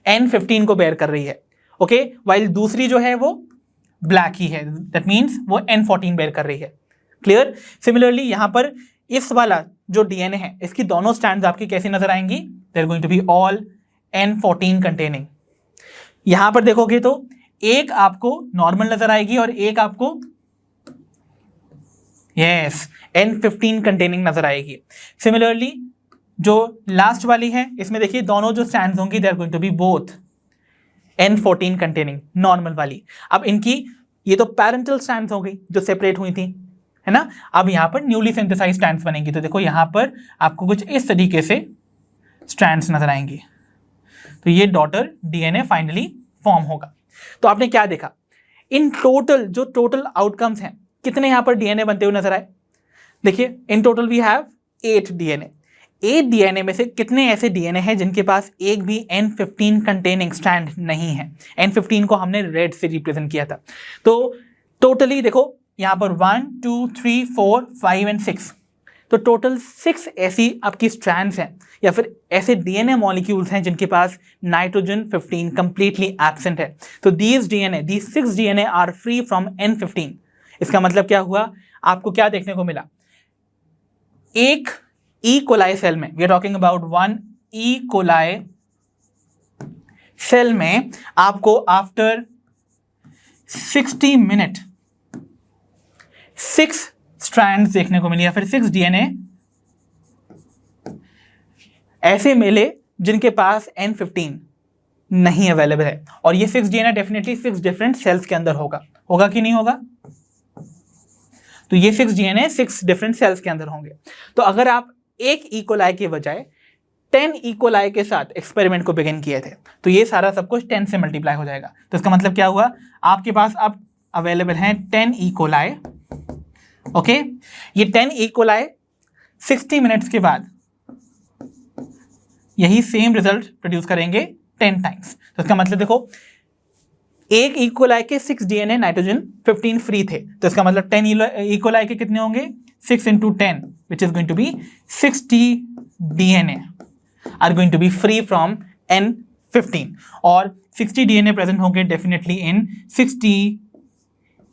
N15 को बेयर कर रही है, ओके, वाइल दूसरी जो है वो ब्लैक ही है, दैट मीन्स वो N14 बेयर कर रही है। क्लियर। सिमिलरली यहां पर इस वाला जो डीएनए है इसकी दोनों स्ट्रैंड्स आपकी कैसी नजर आएंगी, they are going to be all N14 containing. यहां पर देखोगे तो एक आपको नॉर्मल नजर आएगी और एक आपको यस N15 कंटेनिंग नजर आएगी। सिमिलरली जो लास्ट वाली है इसमें देखिए दोनों जो स्ट्रैंड्स होंगी they are going to be both N14 containing, normal वाली। अब इनकी ये तो पैरेंटल स्ट्रैंड्स हो गई जो सेपरेट हुई थी, है ना। अब यहां पर न्यूली सिंथेसाइज्ड स्ट्रैंड्स बनेंगी, तो देखो यहां पर आपको कुछ इस तरीके से स्ट्रैंड्स नजर आएंगी, तो ये डॉटर डीएनए फाइनली फॉर्म होगा। तो आपने क्या देखा, इन टोटल जो टोटल आउटकम्स हैं कितने यहां पर डीएनए बनते हुए नजर आए। देखिए in total we have 8 DNA. 8 DNA में से कितने ऐसे डीएनए हैं जिनके पास एक भी N15 कंटेनिंग स्ट्रैंड नहीं है। N15 को हमने रेड से रिप्रेजेंट किया था। तो टोटली देखो यहां पर 1 2 3 4 5 एंड 6, तो टोटल 6 ऐसी आपकी स्ट्रैंड्स हैं या फिर ऐसे डीएनए मॉलिक्यूल्स हैं जिनके पास नाइट्रोजन 15 कंप्लीटली एब्सेंट है। तो these 6 DNA are free from N15। इसका मतलब क्या हुआ, आपको क्या देखने को मिला, एक ई कोलाई सेल में, we are talking about 1 E coli cell में आपको आफ्टर 60 मिनट 6 स्ट्रैंड्स देखने को मिली या फिर 6 डीएनए ऐसे मिले जिनके पास N15 नहीं अवेलेबल है। और ये 6 डीएनए डेफिनेटली 6 डिफरेंट सेल्स के अंदर होगा कि नहीं होगा। तो ये 6 डीएनए 6 डिफरेंट सेल्स के अंदर होंगे। तो अगर आप एक इकोलाई के बजाय 10 इकोलाई के साथ एक्सपेरिमेंट को बिगिन किए थे तो ये सारा सब कुछ 10 से मल्टीप्लाई हो जाएगा। तो इसका मतलब क्या हुआ, आपके पास अब अवेलेबल हैं 10 इकोलाई, ओके। ये 10 इकोलाई 60 मिनट्स के बाद यही सेम रिजल्ट प्रोड्यूस करेंगे 10 टाइम्स। तो इसका मतलब देखो एक इकोलाई के 6 डीएनए नाइट्रोजन 15 फ्री थे, तो इसका मतलब 10 इकोलाई के कितने होंगे, 6 × 10 which is going to be 60 DNA are going to be free from N15 और 60 DNA present होंगे definitely in 60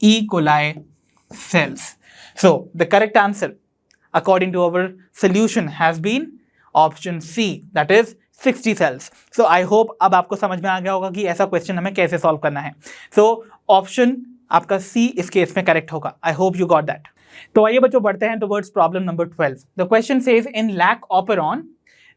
E. coli cells. So the correct answer according to our solution has been option C, that is 60 cells. So I hope अब आपको समझ में आ गया होगा कि ऐसा क्वेश्चन हमें कैसे सॉल्व करना है। So option आपका C इस केस में करेक्ट होगा। I hope you got that. तो आइए बच्चों बढ़ते हैं towards problem number 12। The question says in lac operon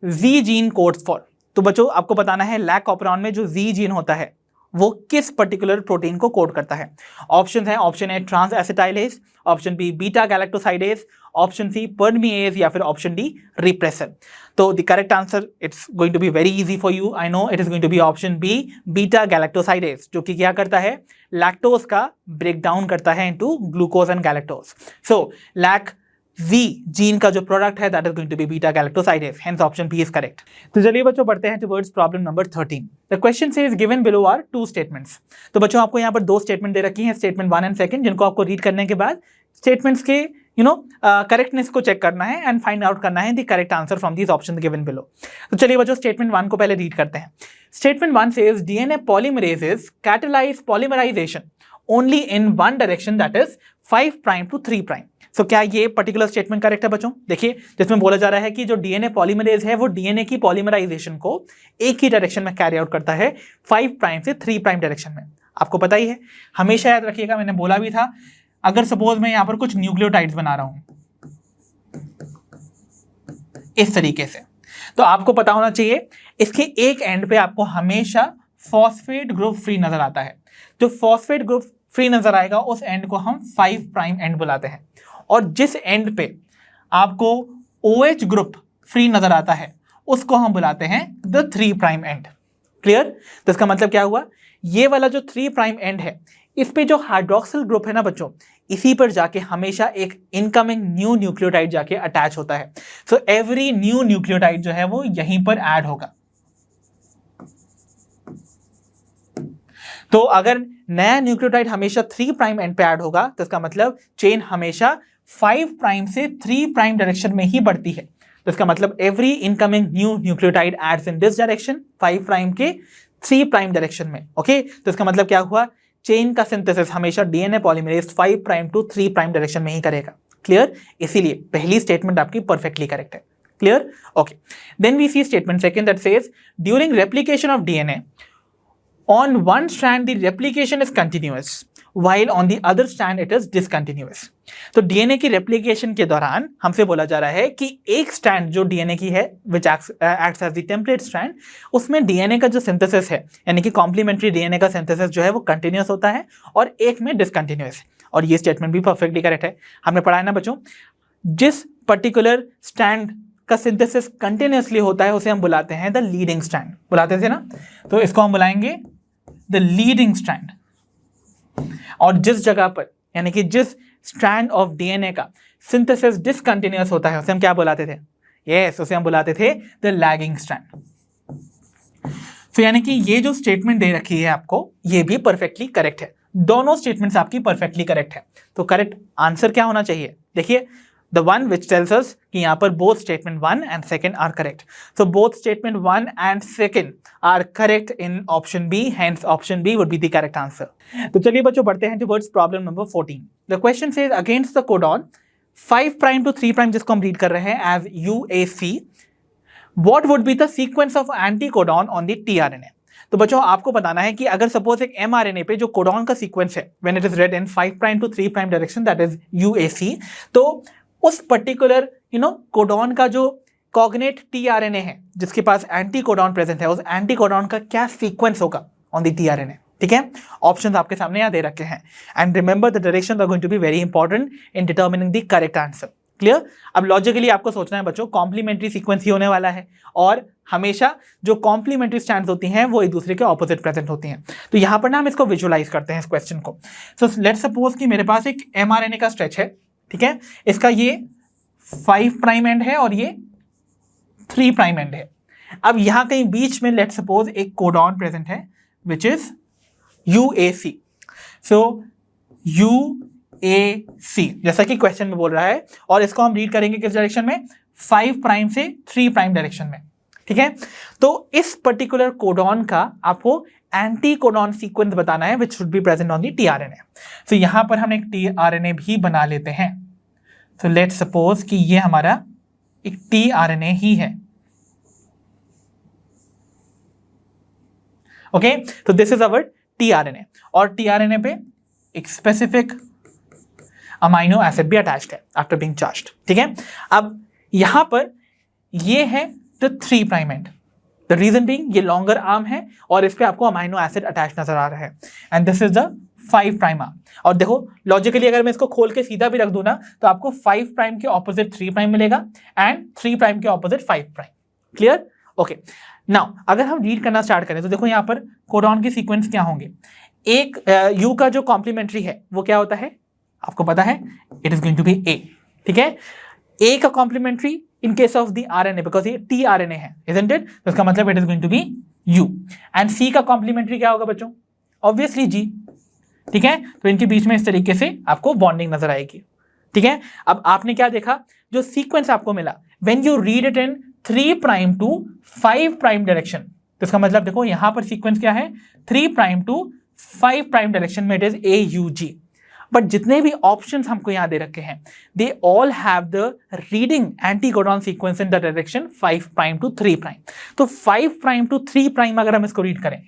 Z gene codes for. तो बच्चों आपको बताना है लैक ऑपेरॉन में जो Z जीन होता है वो किस पर्टिकुलर प्रोटीन को कोड करता है। ऑप्शन है, option A trans acetylase, option B beta galactosidase, option C permease या फिर ऑप्शन डी रिप्रेसर। तो the correct answer it's going to be very easy for you, I know, it is going to be option B beta galactosidase, जो कि क्या करता है, lactose का break down करता है into glucose and galactose. So lac Z gene का जो प्रोडक्ट है that is going to be beta galactosidase, hence option B is correct. तो चलिए बच्चों बढ़ते हैं towards problem number 13। The question says given below are 2 statements. तो बच्चों आपको यहाँ पर 2 स्टेटमेंट दे रखी हैं, स्टेटमेंट 1 एंड 2, जिनको आपको रीड करने के बाद स्टेटमेंट्स के करेक्टनेस को चेक करना है एंड फाइंड आउट करना है the correct answer from these option given below. तो चलिए बच्चों स्टेटमेंट 1 को पहले रीड करते हैं। Statement 1 says DNA polymerases catalyse polymerisation only in one direction, that is 5 prime to 3 prime. तो क्या ये पर्टिकुलर स्टेटमेंट करेक्ट है बच्चों? देखिए जिसमें बोला जा रहा है कि जो डीएनए पॉलीमरेज है वो डीएनए की पॉलीमराइजेशन को एक ही डायरेक्शन में कैरी आउट करता है, 5 प्राइम से 3 प्राइम डायरेक्शन में। आपको पता ही है, हमेशा याद रखिएगा, मैंने बोला भी था, अगर सपोज मैं यहां पर कुछ न्यूक्लियोटाइड्स बना रहा हूं इस तरीके से, तो आपको पता होना चाहिए इसके एक एंड पे आपको हमेशा फॉस्फेट ग्रुप फ्री नजर आता है। जो फॉस्फेट ग्रुप फ्री नजर आएगा उस एंड को हम 5 प्राइम एंड बुलाते हैं, और जिस एंड पे आपको OH ग्रुप फ्री नजर आता है उसको हम बुलाते हैं द 3' एंड। क्लियर? तो इसका मतलब क्या हुआ, ये वाला जो 3' एंड है इस पे जो हाइड्रोक्सिल ग्रुप है ना बच्चों, इसी पर जाके हमेशा एक इनकमिंग न्यू न्यूक्लियोटाइड जाके अटैच होता है। सो एवरी न्यू न्यूक्लियोटाइड जो है वो यहीं पर ऐड होगा। तो अगर नया न्यूक्लियोटाइड हमेशा 3' एंड पे ऐड होगा तो इसका मतलब चेन हमेशा 5' से 3' डायरेक्शन में ही बढ़ती है। तो इसका मतलब every incoming new nucleotide adds in this direction 5' के 3' डायरेक्शन में। ओके, तो इसका मतलब क्या हुआ, चेन का सिंथेसिस हमेशा डीएनए पॉलीमरेज 5' टू 3' डायरेक्शन में ही करेगा। क्लियर? इसीलिए पहली स्टेटमेंट आपकी परफेक्टली करेक्ट है। Clear? Okay, then we see statement second that says during replication of DNA on one strand the replication is continuous while on the other strand it is discontinuous। तो DNA की replication के दौरान हमसे बोला जा रहा है कि एक स्ट्रैंड जो डीएनए की है which acts as the template strand, उसमें डीएनए का जो सिंथेसिस है यानी कि कॉम्प्लीमेंट्री डीएनए का सिंथेसिस जो है वो कंटिन्यूअस होता है और एक में डिसकंटिन्यूअस। और ये स्टेटमेंट भी परफेक्टली करेक्ट है। हमने पढ़ा है ना बच्चों, जिस पर्टिकुलर स्ट्रैंड का सिंथेसिस कंटिन्यूअसली होता है उसे हम बुलाते हैं द लीडिंग स्ट्रैंड। बुलाते थे ना, तो इसको हम बुलाएंगे द लीडिंग स्ट्रैंड। और जिस जगह पर यानी कि जिस स्ट्रैंड ऑफ डीएनए का सिंथेसिस डिसकंटिन्यूअस होता है उसे हम क्या बुलाते थे? यस, उसे हम बुलाते थे द लैगिंग स्ट्रैंड। तो यानी कि ये जो स्टेटमेंट दे रखी है आपको, ये भी परफेक्टली करेक्ट है। दोनों स्टेटमेंट्स आपकी परफेक्टली करेक्ट है। तो करेक्ट आंसर क्या होना चाहिए? देखिए, the one which tells us कि यहाँ पर both statement 1 and 2 are correct. So both statement 1 and 2 are correct in option B, hence option B would be the correct answer. तो चलिए बच्चों बढ़ते हैं towards problem number 14. The question says against the codon 5' to 3' जिसको हम read कर रहे हैं as UAC, what would be the sequence of anticodon on the tRNA? तो बच्चों आपको बताना है कि अगर सपोज एक mRNA पे जो कोडॉन का सीक्वेंस है when it is read in 5' to 3' direction that is UAC, तो उस पर्टिकुलर कोडॉन का जो कॉग्नेट टीआरएनए है जिसके पास एंटी कोडॉन प्रेजेंट है, उस एंटी कोडॉन का क्या सीक्वेंस होगा ऑन द टीआरएनए। ठीक है, ऑप्शंस आपके सामने यहाँ दे रखे हैं and remember the directions are going to be very important in determining the correct answer. Clear? अब लॉजिकली आपको सोचना है बच्चों, कॉम्प्लीमेंट्री सीक्वेंस ही होने वाला है और हमेशा जो कॉम्प्लीमेंट्री स्ट्रैंड्स होती हैं वो एक दूसरे के ऑपोजिट प्रेजेंट होती हैं। तो यहाँ पर ना हम इसको विजुअलाइज करते हैं इस क्वेश्चन को। सो लेट्स सपोज कि मेरे पास एक mRNA का स्ट्रेच है। ठीक है, इसका ये 5' एंड है और ये 3' एंड है। अब यहां कहीं बीच में लेट्स सपोज एक कोडॉन प्रेजेंट है which is UAC। So UAC जैसा कि क्वेश्चन में बोल रहा है और इसको हम रीड करेंगे किस डायरेक्शन में? 5' से 3' डायरेक्शन में। ठीक है, तो इस पर्टिकुलर कोडॉन का आपको एंटी कोडॉन सीक्वेंस बताना है which should be present on the tRNA. तो यहां पर हम एक टीआरएनए भी बना लेते हैं। तो लेट्स सपोज कि ये हमारा एक टीआरएनए ही है। ओके, तो दिस इज अवर टीआरएनए और टीआरएनए पे एक स्पेसिफिक अमाइनो एसिड भी अटैच्ड है आफ्टर बीइंग चार्ज्ड। ठीक है, अब यहां पर ये है the 3' end. The reason being ये लॉन्गर आर्म है और इस पे आपको अमाइनो एसिड अटैच नजर आ रहा है and this is the 5' arm. और देखो लॉजिकली अगर मैं इसको खोल के सीधा भी रख दूं ना तो आपको 5' के ऑपोजिट 3' मिलेगा एंड 3' के ऑपोजिट 5'। क्लियर? ओके, नाउ अगर हम रीड करना स्टार्ट करें तो देखो यहाँ पर कोडॉन के सीक्वेंस क्या होंगे। एक यू का जो कॉम्प्लीमेंट्री है वो क्या होता है आपको पता है, it is going to be A. ठीक है, ए का complementary in case of the RNA because ये टीआरएनए है, इजंट इट? तो इसका मतलब it is going to be U. And C का कॉम्प्लीमेंट्री क्या होगा बच्चों? Obviously G. ठीक है, तो इनके बीच में इस तरीके से आपको बॉन्डिंग नजर आएगी। ठीक है, अब आपने क्या देखा, जो सीक्वेंस आपको मिला when you read it in 3' to 5' direction, तो इसका मतलब देखो यहां पर सीक्वेंस क्या है, 3' टू 5' डायरेक्शन में इट इज AUG। बट जितने भी ऑप्शंस हमको यहां दे रखे हैं they all have the reading anticodon sequence in the direction 5' to 3'। तो 5' टू 3' अगर हम इसको रीड करें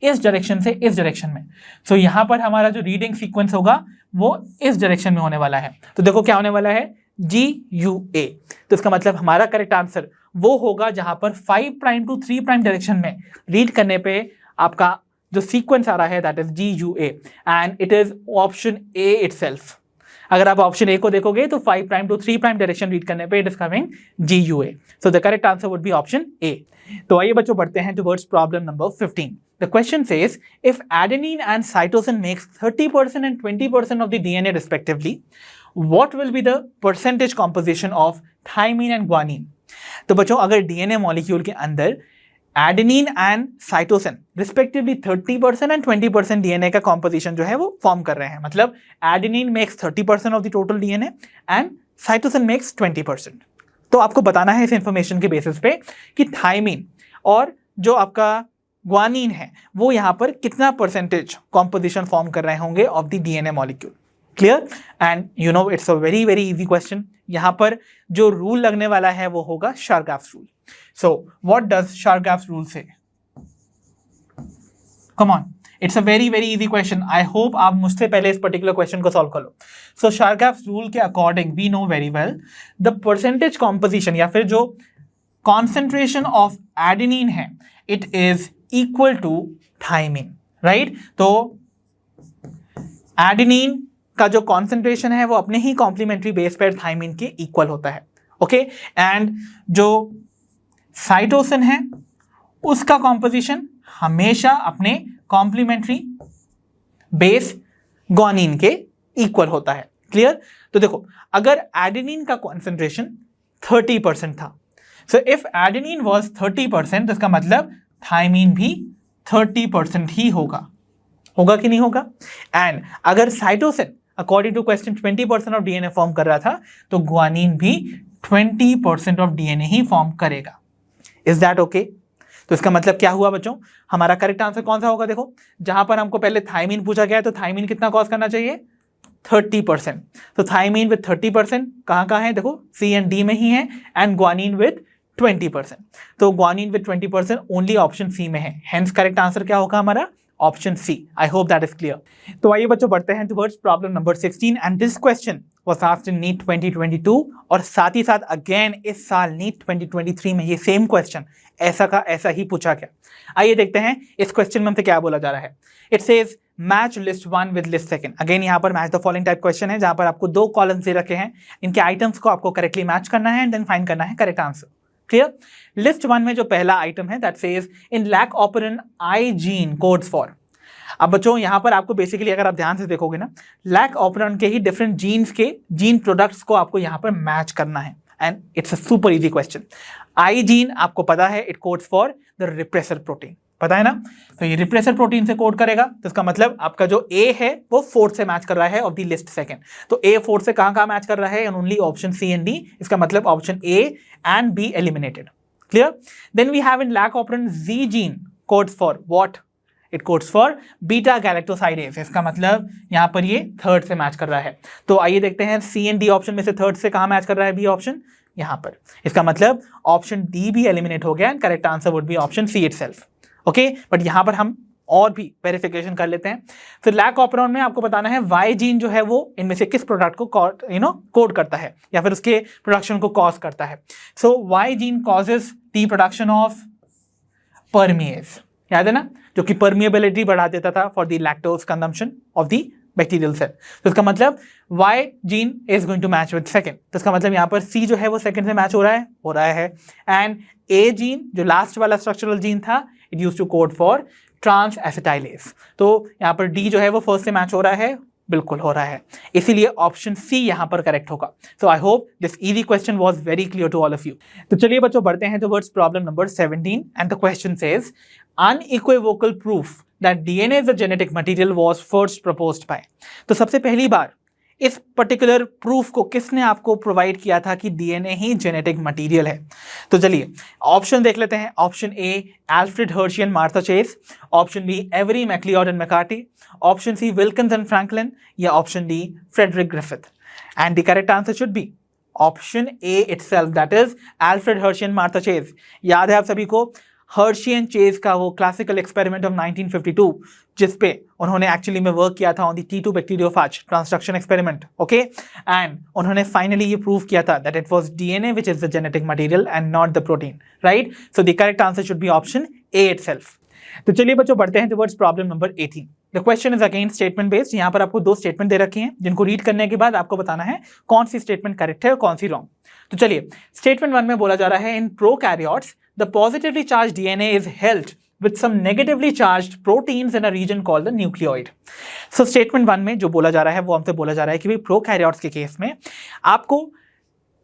इस डायरेक्शन से इस डायरेक्शन में, सो यहां पर हमारा जो रीडिंग सीक्वेंस होगा वो इस डायरेक्शन में होने वाला है। तो देखो क्या होने वाला है, GUA। तो इसका मतलब हमारा करेक्ट आंसर वो होगा जहां पर 5' टू 3' डायरेक्शन में रीड करने पे आपका जो सीक्वेंस आ रहा है that is GUA and it is option A itself. अगर आप ऑप्शन ए को देखोगे तो 5 prime to 3 prime direction read करने पे it is coming GUA. So the correct answer would be option A. तो आइए बच्चों बढ़ते हैं towards problem number 15. The question says, if adenine and cytosine makes 30% and 20% of the DNA respectively, what will be the percentage composition of thymine and guanine? तो बच्चों अगर DNA molecule के अंदर adenine and cytosine respectively 30% and 20% DNA का composition जो है वो form कर रहे हैं, मतलब adenine makes 30% of the total DNA and cytosine makes 20%. तो आपको बताना है इस इंफॉर्मेशन के बेसिस पे कि थाइमिन और जो आपका ग्वानिन है वो यहाँ पर कितना परसेंटेज कॉम्पोजिशन फॉर्म कर रहे होंगे of the DNA molecule. Clear? And you know it's a very very easy question. यहाँ पर जो रूल लगने वाला है वो होगा शारगाफ्स rule. So what does Chargaff's rule say? Come on, it's a very very easy question. I hope आप मुझसे पहले इस particular question को solve कर लो. So Chargaff's rule के according we know very well the percentage composition या फिर जो concentration of adenine है it is equal to thymine, right? तो adenine का जो concentration है वो अपने ही complementary base pair thymine के equal होता है. Okay? And जो साइटोसिन है उसका कॉम्पोजिशन हमेशा अपने कॉम्प्लीमेंट्री बेस ग्वानिन के इक्वल होता है. क्लियर? तो देखो अगर एडेनिन का कॉन्सेंट्रेशन 30% था, सो इफ एडेनिन वाज 30% तो इसका मतलब थाइमिन भी 30% ही होगा. होगा कि नहीं होगा? एंड अगर cytosine according to question 20% of DNA form कर रहा था तो ग्वानिन भी 20% ऑफ डीएनए ही फॉर्म करेगा. Is that okay? तो इसका मतलब क्या हुआ बच्चों, हमारा करेक्ट आंसर कौन सा होगा? देखो जहां पर हमको पहले थाइमिन पूछा गया है तो थाइमिन कितना कॉज करना चाहिए? 30%. तो थाइमिन विद 30% कहाँ है? देखो सी एंड डी में ही है. And guanine with 20%. तो guanine with 20% only option C में है. हेंस करेक्ट आंसर क्या होगा हमारा? Option C. I hope that is clear. तो आइए बच्चों बढ़ते हैं towards problem number 16. And this question was asked in NEET 2022 और साथ ही साथ अगेन इस साल NEET 2023 में ये सेम क्वेश्चन ऐसा का ऐसा ही पूछा गया. आइए देखते हैं इस क्वेश्चन में हमसे क्या बोला जा रहा है. It says match list 1 with list 2. Again यहाँ पर match the following type question है जहां पर आपको 2 कॉलम्स दे रखे हैं, इनके आइटम्स को आपको करेक्टली मैच करना है एंड देन फाइंड करना है करेक्ट आंसर. क्लियर? लिस्ट 1 में जो पहला आइटम है that says in lac operon I gene codes for. अब बच्चों यहाँ पर आपको बेसिकली अगर आप ध्यान से देखोगे ना, लैक ऑपरेंट के ही डिफरेंट जीन्स के जीन प्रोडक्ट्स को आपको यहाँ पर मैच करना है and it's a super easy question. I gene आपको पता है it codes for the repressor protein, पता है ना? तो ये रिप्रेसर प्रोटीन से कोड करेगा तो इसका मतलब आपका जो ए है वो 4 से मैच कर रहा है ऑफ द लिस्ट 2. तो ए 4 से कहाँ मैच कर रहा है? Only option C and D. इसका मतलब option A and B eliminated. Clear? Then we have in lac operon Z gene codes for what? It codes for beta galactosidase. इसका मतलब यहाँ पर ये 3rd से मैच कर रहा है. तो आइए देखते हैं सी एंड डी ऑप्शन में से 3rd से कहाँ मैच कर रहा है? बी ऑप्शन यहाँ पर. इसका मतलब ऑप्शन डी भी एलिमिनेट हो गया and correct answer would be option C itself. Okay, but यहाँ पर हम और भी वेरिफिकेशन कर लेते हैं. फिर लैक ऑपरेंट में आपको बताना है वाई जीन जो है वो इनमें से किस प्रोडक्ट को कोड करता है या फिर उसके प्रोडक्शन को कॉज करता है. So Y gene causes the production of permease. याद है ना, जो कि परमिएबिलिटी बढ़ा देता था for the lactose consumption of the bacterial cell. तो इसका मतलब Y gene is going to match with 2nd. तो इसका मतलब यहाँ पर सी जो है वो 2nd से मैच हो रहा है. एंड ए जीन जो लास्ट वाला स्ट्रक्चरल जीन था it use to code for trans acetylase. तो यहाँ पर डी जो है वो 1st से मैच हो रहा है, बिल्कुल हो रहा है. इसीलिए ऑप्शन सी यहाँ पर करेक्ट होगा. So I hope this easy question was very clear to all of you. तो चलिए बच्चों बढ़ते हैं towards problem number 17 and the question says unequivocal proof that DNA is a genetic material was first proposed by. तो सबसे पहली बार इस particular proof को किसने आपको प्रोवाइड किया था कि डीएनए ही जेनेटिक मटेरियल है? तो चलिए ऑप्शन देख लेते हैं. Option A Alfred Hershey and Martha Chase, option B Avery MacLeod and McCarty, option C Wilkins and Franklin या option D Frederick Griffith. And the correct answer should be option A itself, that is Alfred Hershey and Martha Chase. याद है आप सभी को Hershey and chase का वो classical experiment of 1952 जिसपे उन्होंने एक्चुअली में वर्क किया था on the T2 bacteriophage transduction experiment. Okay, and उन्होंने फाइनली ये प्रूव किया था that it was DNA which is the genetic material and not the protein, right? So the correct answer should be option A itself. तो चलिए बच्चों बढ़ते हैं towards problem number 18. The question is again statement based. यहाँ पर आपको 2 statement दे रखी हैं जिनको रीड करने के बाद आपको बताना है कौन सी स्टेटमेंट करेक्ट है और कौन सी रॉन्ग। तो चलिए, स्टेटमेंट 1 में बोला जा रहा है in prokaryotes the positively charged DNA is held with some negatively charged proteins in a region called the nucleoid. So statement 1 में जो बोला जा रहा है वो हमसे बोला जा रहा है कि भाई प्रोकैरियोट्स के केस में आपको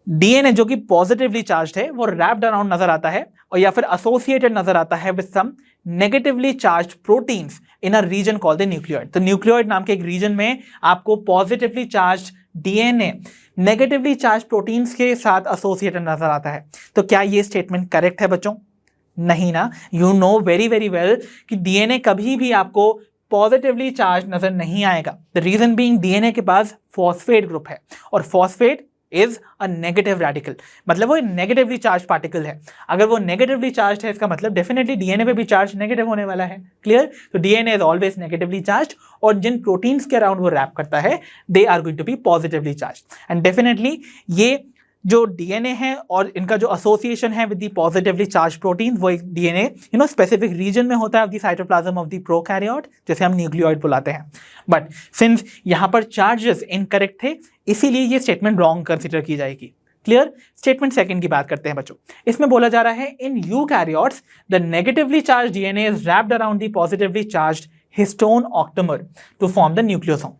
डीएनए जो कि पॉजिटिवली चार्ज्ड है वो रैप्ड अराउंड नजर आता है और या फिर एसोसिएटेड नजर आता है with some negatively charged proteins in a region called the nucleoid. तो न्यूक्लियोइड नाम के एक रीजन में आपको positively charged DNA negatively charged proteins के साथ एसोसिएटेड नजर आता है। तो क्या ये स्टेटमेंट करेक्ट है बच्चों? नहीं ना। You know very very well कि डीएनए कभी भी आपको पॉजिटिवली चार्ज नजर नहीं आएगा। द रीजन बीइंग डीएनए के पास फॉस्फेट ग्रुप है और phosphate is a negative radical, मतलब वो नेगेटिवली चार्ज पार्टिकल है। अगर वो नेगेटिवली चार्ज है इसका मतलब डेफिनेटली डीएनए पे भी चार्ज नेगेटिव होने वाला है। क्लियर? तो DNA is always negatively charge और जिन प्रोटीन्स के अराउंड वो रैप करता है they are going to be positively charge and definitely ये जो डीएनए है और इनका जो एसोसिएशन है with the positively charge protein वो एक डीएनए स्पेसिफिक रीजन में होता है of the cytoplasm of the prokaryote, जैसे हम न्यूक्लियोइड बुलाते हैं। बट सिंस यहाँ पर चार्जेस इनकरेक्ट थे इसीलिए ये स्टेटमेंट रॉन्ग कंसिडर की जाएगी। क्लियर? स्टेटमेंट 2 की बात करते हैं बच्चों। इसमें बोला जा रहा है in eukaryotes the negatively charge DNA is wrapped around the positively charge histone octamer to form the nucleosome.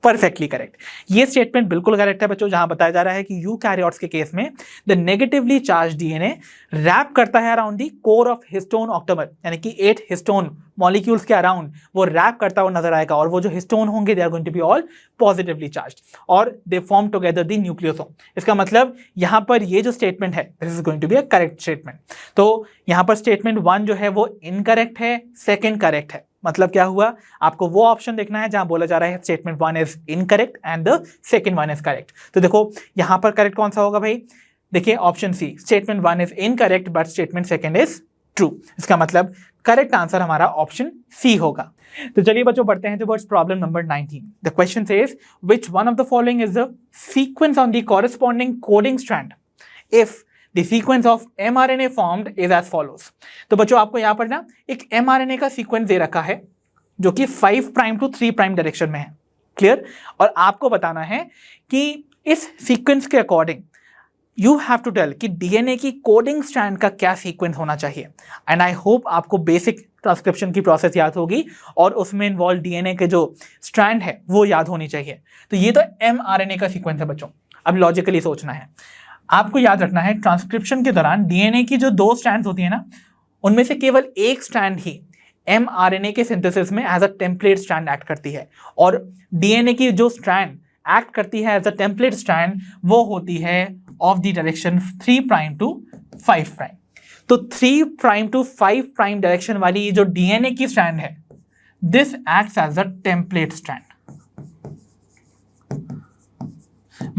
Perfectly correct. ये स्टेटमेंट बिल्कुल करेक्ट है बच्चों, जहां बताया जा रहा है कि यूकैरियोट्स के केस में the negatively charge DNA wrap करता है around the core of histone octamer, यानी कि 8 हिस्टोन मॉलिक्यूल्स के अराउंड वो रैप करता हुआ नजर आएगा और वो जो हिस्टोन होंगे they are going to be all positively charged और they form together the nucleosome. इसका मतलब यहां पर ये जो स्टेटमेंट है this is going to be a correct statement. तो यहां पर स्टेटमेंट 1 जो है वो इनकरेक्ट है, 2 करेक्ट है। मतलब क्या हुआ? आपको वो ऑप्शन देखना है जहां बोला जा रहा है statement 1 is incorrect and the second 1 is correct. तो देखो यहां पर करेक्ट कौन सा होगा भाई? देखिए option C, statement 1 is incorrect but statement 2 is true. इसका मतलब करेक्ट आंसर हमारा ऑप्शन सी होगा। तो चलिए बच्चों बढ़ते हैं towards problem number 19। The question says which one of the following is the sequence on the corresponding coding strand if the sequence of mRNA formed is as follows। तो बच्चों आपको यहां पर ना एक mRNA का सीक्वेंस दे रखा है जो कि 5 प्राइम टू 3 प्राइम डायरेक्शन में है। क्लियर? और आपको बताना है कि इस सीक्वेंस के according you have to tell कि डीएनए की कोडिंग स्ट्रैंड का क्या सीक्वेंस होना चाहिए। एंड आई होप आपको बेसिक ट्रांसक्रिप्शन की प्रोसेस याद होगी और उसमें इन्वॉल्व डीएनए के जो स्ट्रैंड है वो याद होनी चाहिए। तो ये तो mRNA का सीक्वेंस है बच्चों। अब लॉजिकली सोचना है, आपको याद रखना है ट्रांसक्रिप्शन के दौरान डीएनए की जो 2 स्ट्रैंड्स होती है ना उनमें से केवल एक स्ट्रैंड ही mRNA के सिंथेसिस में as a template strand act करती है और डीएनए की जो स्ट्रैंड एक्ट करती है एज अ टेम्पलेट स्ट्रैंड वो होती है of the direction 3 prime to 5 prime. तो 3 प्राइम टू 5 प्राइम डायरेक्शन वाली जो डीएनए की स्ट्रैंड है this acts as a template strand.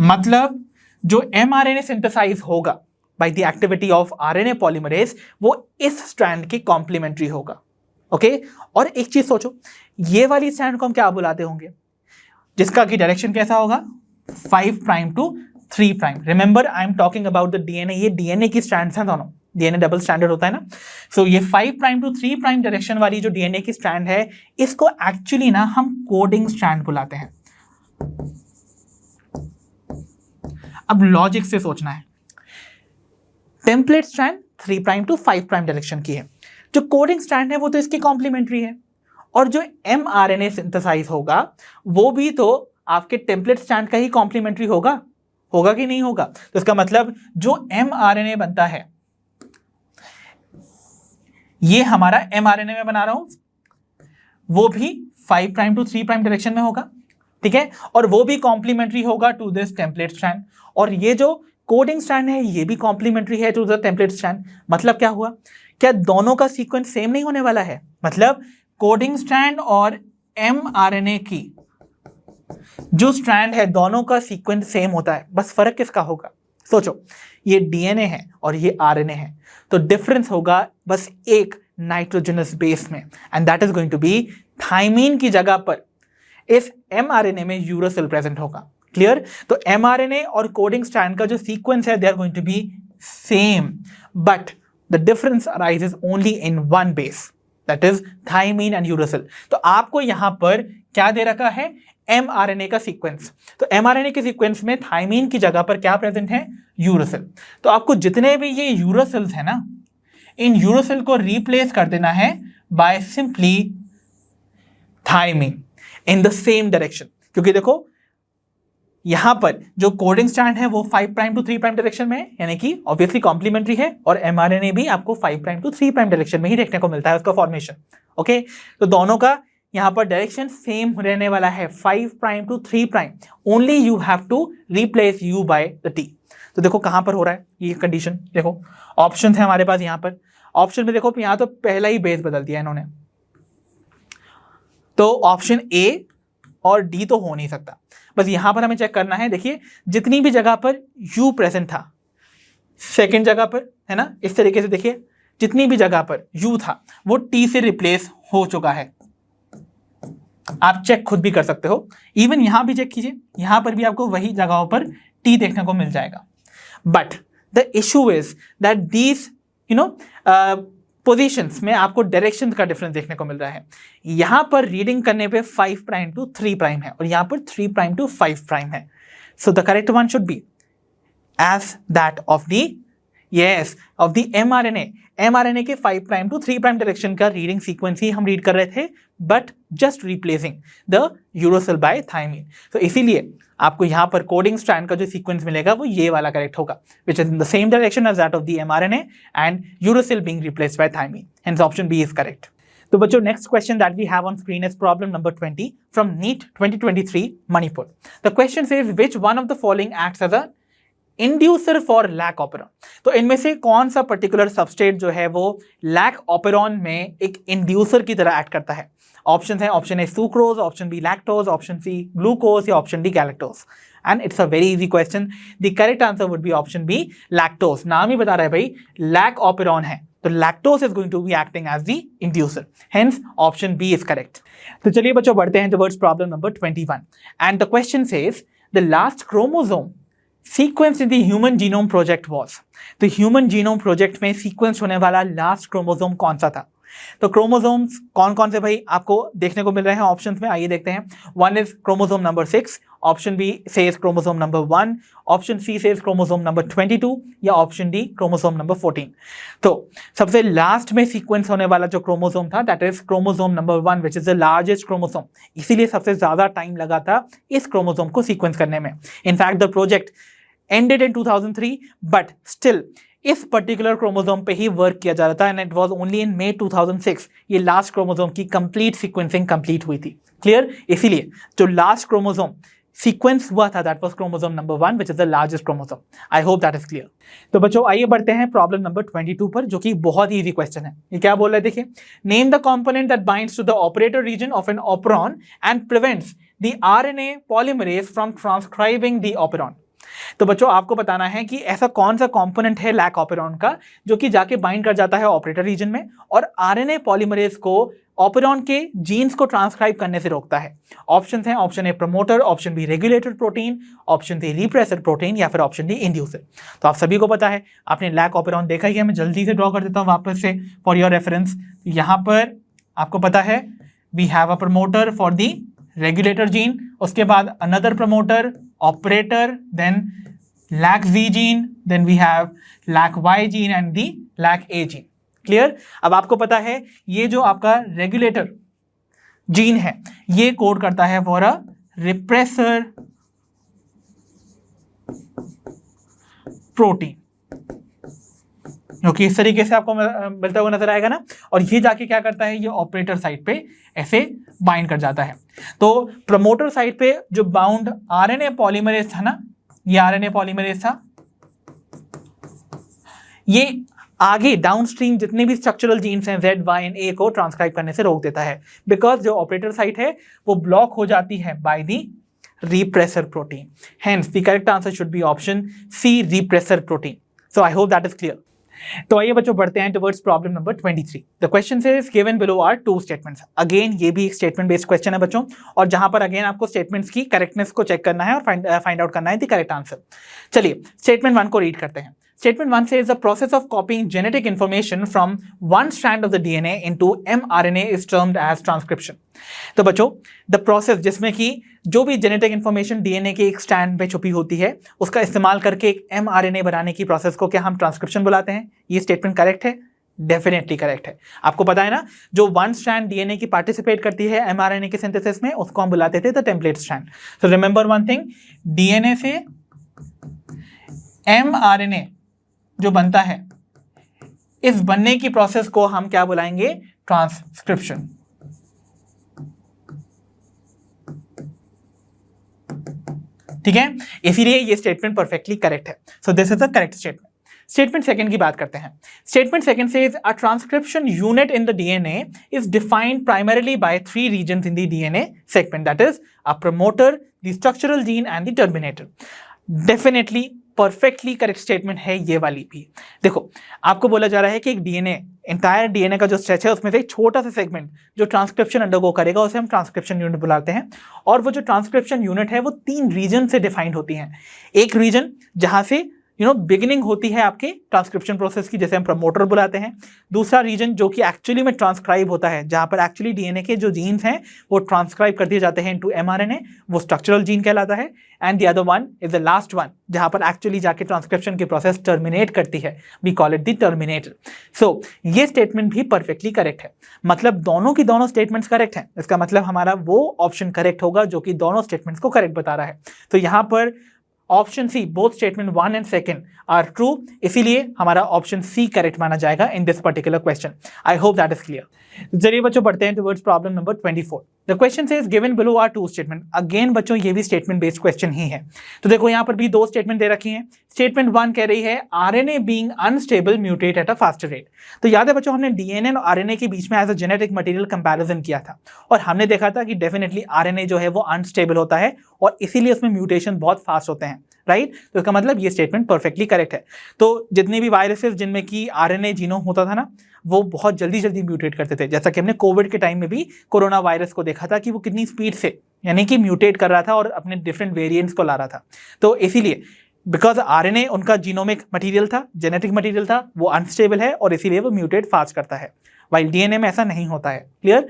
मतलब जो mRNA सिंथेसाइज होगा by the activity of RNA polymerase वो इस स्ट्रैंड की कॉम्प्लीमेंट्री होगा। ओके? और एक चीज सोचो, ये वाली स्ट्रैंड को हम क्या बुलाते होंगे जिसका की डायरेक्शन कैसा होगा? 5 prime to 3 prime. Remember I am talking about the DNA, ये डीएनए की स्ट्रैंड्स हैं दोनों, डीएनए डबल स्टैंडर्ड होता है ना। सो ये 5 प्राइम टू 3 प्राइम डायरेक्शन वाली जो डीएनए की स्ट्रैंड है इसको एक्चुअली ना हम कोडिंग स्ट्रैंड बुलाते हैं। अब लॉजिक से सोचना है, template strand 3 prime to 5 prime direction की है, जो कोडिंग स्ट्रैंड है वो तो इसकी कॉम्प्लीमेंट्री है और जो mRNA सिंथेसाइज होगा वो भी तो आपके टेम्पलेट स्ट्रैंड का ही कॉम्प्लीमेंट्री होगा कि नहीं होगा? तो इसका मतलब जो mRNA बनता है ये हमारा mRNA में बना रहा हूं वो भी 5 प्राइम टू 3 प्राइम डायरेक्शन में होगा, ठीक है, और वो भी कॉम्प्लीमेंट्री होगा टू दिस टेम्पलेट स्ट्रैंड और ये जो कोडिंग स्ट्रैंड है ये भी कॉम्प्लीमेंट्री है टू द टेम्पलेट स्ट्रैंड। मतलब क्या हुआ? क्या दोनों का सीक्वेंस सेम नहीं होने वाला है? मतलब कोडिंग स्ट्रैंड और mRNA की जो स्ट्रैंड है दोनों का सीक्वेंस सेम होता है, बस फर्क किसका होगा? सोचो, ये डीएनए है और ये आरएनए है, तो डिफरेंस होगा बस एक नाइट्रोजनस बेस में and that is going to be thymine की जगह पर इस mRNA में यूरोसिल प्रेजेंट होगा। क्लियर? तो mRNA और कोडिंग स्ट्रैंड का जो सीक्वेंस है they are going to be same but the difference arises only in one base. That is thymine and uracil. तो आपको यहां पर क्या दे रखा है, mRNA का सीक्वेंस। तो mRNA के सीक्वेंस में थायमीन की जगह पर क्या प्रेजेंट है, यूरासिल। तो आपको जितने भी ये यूरासिल्स है ना, इन यूरासिल को रिप्लेस कर देना है by simply thymine in the same direction. क्योंकि देखो यहां पर जो कोडिंग स्ट्रैंड है वो 5 प्राइम टू 3 प्राइम डायरेक्शन में है, यानी कि ऑब्वियसली कॉम्प्लीमेंट्री है, और mRNA भी आपको 5 प्राइम टू 3 प्राइम डायरेक्शन में ही देखने को मिलता है उसका फॉर्मेशन। ओके, तो दोनों का यहां पर डायरेक्शन सेम रहने वाला है, 5 prime to 3 prime. Only you have to replace u by the t। तो देखो कहां पर हो रहा है ये कंडीशन, देखो ऑप्शन है हमारे पास। यहां पर ऑप्शन में देखो यहां तो पहला ही बेस बदल दिया इन्होंने, तो ऑप्शन ए और डी तो हो नहीं सकता। बस यहां पर हमें चेक करना है, देखिए जितनी भी जगह पर u प्रेजेंट था सेकंड जगह पर, है ना, इस तरीके से देखिए जितनी भी जगह पर u था वो t से रिप्लेस हो चुका है। आप चेक खुद भी कर सकते हो, इवन यहां भी चेक कीजिए, यहां पर भी आपको वही जगहों पर t देखने को मिल जाएगा। But the issue is that these positions में आपको डायरेक्शन का डिफरेंस देखने को मिल रहा है। यहां पर रीडिंग करने पे 5 प्राइम टू 3 प्राइम है और यहां पर 3 प्राइम टू 5 प्राइम है। So the correct one should be as that of the of the mRNA के 5 प्राइम टू 3 प्राइम डायरेक्शन का रीडिंग सीक्वेंस ही हम रीड कर रहे थे, but just replacing the uracil by thymine. तो इसीलिए आपको यहां पर कोडिंग स्ट्रैंड का जो सीक्वेंस मिलेगा वो ये वाला करेक्ट होगा, which is in the same direction as that of the mRNA and uracil being replaced by thymine. Hence option B is correct. तो बच्चों next question that we have on screen is problem number 20 from NEET 2023 Manipur. The question says which one of the following acts as a inducer for lac operon. तो इनमें से कौन सा particular substrate जो है वो लैक ऑपेरॉन में एक इंड्यूसर की तरह एक्ट करता है। ऑप्शन है, option A sucrose, option B lactose, option C glucose या option D galactose. And it's a very easy question, the correct answer would be option B lactose. नाम ही बता रहा है भाई लैक ऑपेरॉन है, तो lactose is going to be acting as the inducer, hence option B is correct. तो चलिए बच्चों बढ़ते हैं towards problem number 21 and the question says the last chromosome sequence in the human genome project was. तो human genome project में sequence होने वाला last chromosome कौन सा था। तो क्रोमोसोम्स कौन कौन से भाई आपको देखने को मिल रहे हैं ऑप्शंस में, आइए देखते हैं। One is chromosome number 6, option B says chromosome number 1, option C says chromosome number 22 या ऑप्शन डी क्रोमोसोम नंबर 14। तो सबसे लास्ट में सीक्वेंस होने वाला जो क्रोमोसोम था that is chromosome number 1 which is the largest chromosome, इसीलिए सबसे ज्यादा टाइम लगा था इस क्रोमोसोम को सीक्वेंस करने में। In fact the project ended in 2003, but still इस पर्टिकुलर क्रोमोसोम पे ही वर्क किया जा रहा था and it was only in May 2006 ये लास्ट क्रोमोसोम की कंप्लीट सीक्वेंसिंग कंप्लीट हुई थी। क्लियर, इसीलिए जो लास्ट क्रोमोसोम सीक्वेंस हुआ था that was chromosome number 1 which is the largest chromosome. I hope that is clear. तो बच्चों आइए बढ़ते हैं प्रॉब्लम नंबर 22 पर, जो कि बहुत ही इजी क्वेश्चन है। ये क्या बोल रहा है, देखिए name the component that binds to the operator region of an operon and prevents the RNA polymerase from transcribing the operon. तो बच्चों आपको बताना है कि ऐसा कौन सा कंपोनेंट है लैक ऑपेरॉन का जो कि जाके बाइंड कर जाता है ऑपरेटर रीजन में और आरएनए पॉलीमरेज को ऑपेरॉन के जीन्स को ट्रांसक्राइब करने से रोकता है। ऑप्शंस हैं, option A promoter, option B regulator protein, option C repressor protein या फिर ऑप्शन डी इंड्यूसर। तो आप सभी को पता है, आपने लैक ऑपेरॉन देखा ही है। मैं जल्दी से ड्रॉ कर देता हूं वापस से फॉर योर रेफरेंस। यहां पर आपको पता है we have a promoter for the regulator gene, उसके बाद another promoter operator, then lac Z gene, then we have lac Y gene and the lac A gene. Clear. अब आपको पता है ये जो आपका रेगुलेटर जीन है ये कोड करता है फॉर अ रिप्रेसर प्रोटीन, जो कि इस तरीके से आपको मिलता हुआ नजर आएगा ना, और ये जाके क्या करता है, ये ऑपरेटर साइट पे ऐसे बाइंड कर जाता है। तो प्रमोटर साइट पे जो बाउंड आरएनए पॉलीमरेज था ना, ये आरएनए पॉलीमरेज था, ये आगे डाउनस्ट्रीम जितने भी स्ट्रक्चरल जीन्स हैं Z, Y एंड A को ट्रांसक्राइब करने से रोक देता है, बिकॉज जो ऑपरेटर साइट है वो ब्लॉक हो जाती है by the repressor protein. Hence the correct answer should be option C, repressor protein. So I hope that is clear. तो आइए बच्चों बढ़ते हैं towards problem number 23। The question is given below are two statements. Again ये भी एक statement based question है बच्चों, और जहां पर अगेन आपको स्टेटमेंट्स की करेक्टनेस को चेक करना है और फाइंड आउट करना है द करेक्ट आंसर। चलिए स्टेटमेंट 1 को रीड करते हैं। Statement 1 says the process of copying genetic information from one strand of the DNA into mRNA is termed as transcription. तो बच्चों द प्रोसेस जिसमें कि जो भी जेनेटिक इंफॉर्मेशन डीएनए के एक स्ट्रैंड में छुपी होती है उसका इस्तेमाल करके एक mRNA बनाने की प्रोसेस को क्या हम ट्रांसक्रिप्शन बुलाते हैं? ये स्टेटमेंट करेक्ट है? डेफिनेटली करेक्ट है। आपको पता है ना, जो वन स्ट्रैंड डीएनए की पार्टिसिपेट करती है एमआरएनए के सिंथेसिस में उसको हम बुलाते थे the template strand. So remember one thing, DNA से एमआरएनए जो बनता है इस बनने की प्रोसेस को हम क्या बुलाएंगे? ट्रांसक्रिप्शन। ठीक है, इसीलिए ये स्टेटमेंट परफेक्टली करेक्ट है। So this is the correct statement. Statement second की बात करते हैं। Statement second says a transcription unit in the DNA is defined primarily by three regions in the DNA segment, that is a promoter, the structural gene and the terminator. Definitely perfectly correct statement है ये वाली भी। देखो, आपको बोला जा रहा है कि एक डीएनए, एंटायर डीएनए का जो स्ट्रेच है उसमें से एक छोटा सा सेगमेंट जो ट्रांसक्रिप्शन अंडरगो करेगा उसे हम ट्रांसक्रिप्शन यूनिट बुलाते हैं। और वो जो ट्रांसक्रिप्शन यूनिट है वो तीन रीजन से डिफाइंड होती हैं। एक रीजन जहां से बिगिनिंग होती है आपके ट्रांसक्रिप्शन प्रोसेस की, जैसे हम प्रमोटर बुलाते हैं। दूसरा रीजन जो कि एक्चुअली में ट्रांसक्राइब होता है, जहां पर एक्चुअली डीएनए के जो जीन्स हैं वो ट्रांसक्राइब कर दिए जाते हैं इनटू एमआरएनए, वो स्ट्रक्चरल जीन कहलाता है। And the other one is the last one, जहां पर एक्चुअली जाके ट्रांसक्रिप्शन की प्रोसेस टर्मिनेट करती है, we call it the terminator. So ये स्टेटमेंट भी परफेक्टली करेक्ट है। मतलब दोनों की दोनों स्टेटमेंट्स करेक्ट हैं। इसका मतलब हमारा वो ऑप्शन करेक्ट होगा जो कि दोनों स्टेटमेंट्स को करेक्ट बता रहा है। तो यहां पर option C, both statement 1 and 2 are true, इसीलिए हमारा ऑप्शन सी करेक्ट माना जाएगा in this particular question. I hope that is clear. चलिए बच्चों बढ़ते हैं towards problem number 24। The question says given below are two statement. Again बच्चों ये भी स्टेटमेंट बेस्ड क्वेश्चन ही है। तो देखो यहाँ पर भी दो स्टेटमेंट दे रखी हैं। स्टेटमेंट 1 कह रही है RNA being unstable mutate at a faster rate. तो याद है बच्चों, हमने डीएनए और आरएनए के बीच में as a genetic material comparison किया था और हमने देखा था कि डेफिनेटली आरएनए जो है वो अनस्टेबल होता है और इसीलिए उसमें म्यूटेशन बहुत फास्ट होते हैं, राइट? तो इसका मतलब ये स्टेटमेंट परफेक्टली करेक्ट है। तो जितने भी वायरसेस जिनमें कि आरएनए जीनोम होता था ना, वो बहुत जल्दी जल्दी म्यूटेट करते थे। जैसा कि हमने कोविड के टाइम में भी कोरोना वायरस को देखा था कि वो कितनी स्पीड से यानी कि म्यूटेट कर रहा था और अपने डिफरेंट वेरिएंट्स को ला रहा था। तो इसीलिए बिकॉज आरएनए उनका जीनोमिक मटेरियल था, जेनेटिक मटेरियल था, वो अनस्टेबल है और इसीलिए वो म्यूटेट फास्ट करता है, वाइल डीएनए में ऐसा नहीं होता है। क्लियर?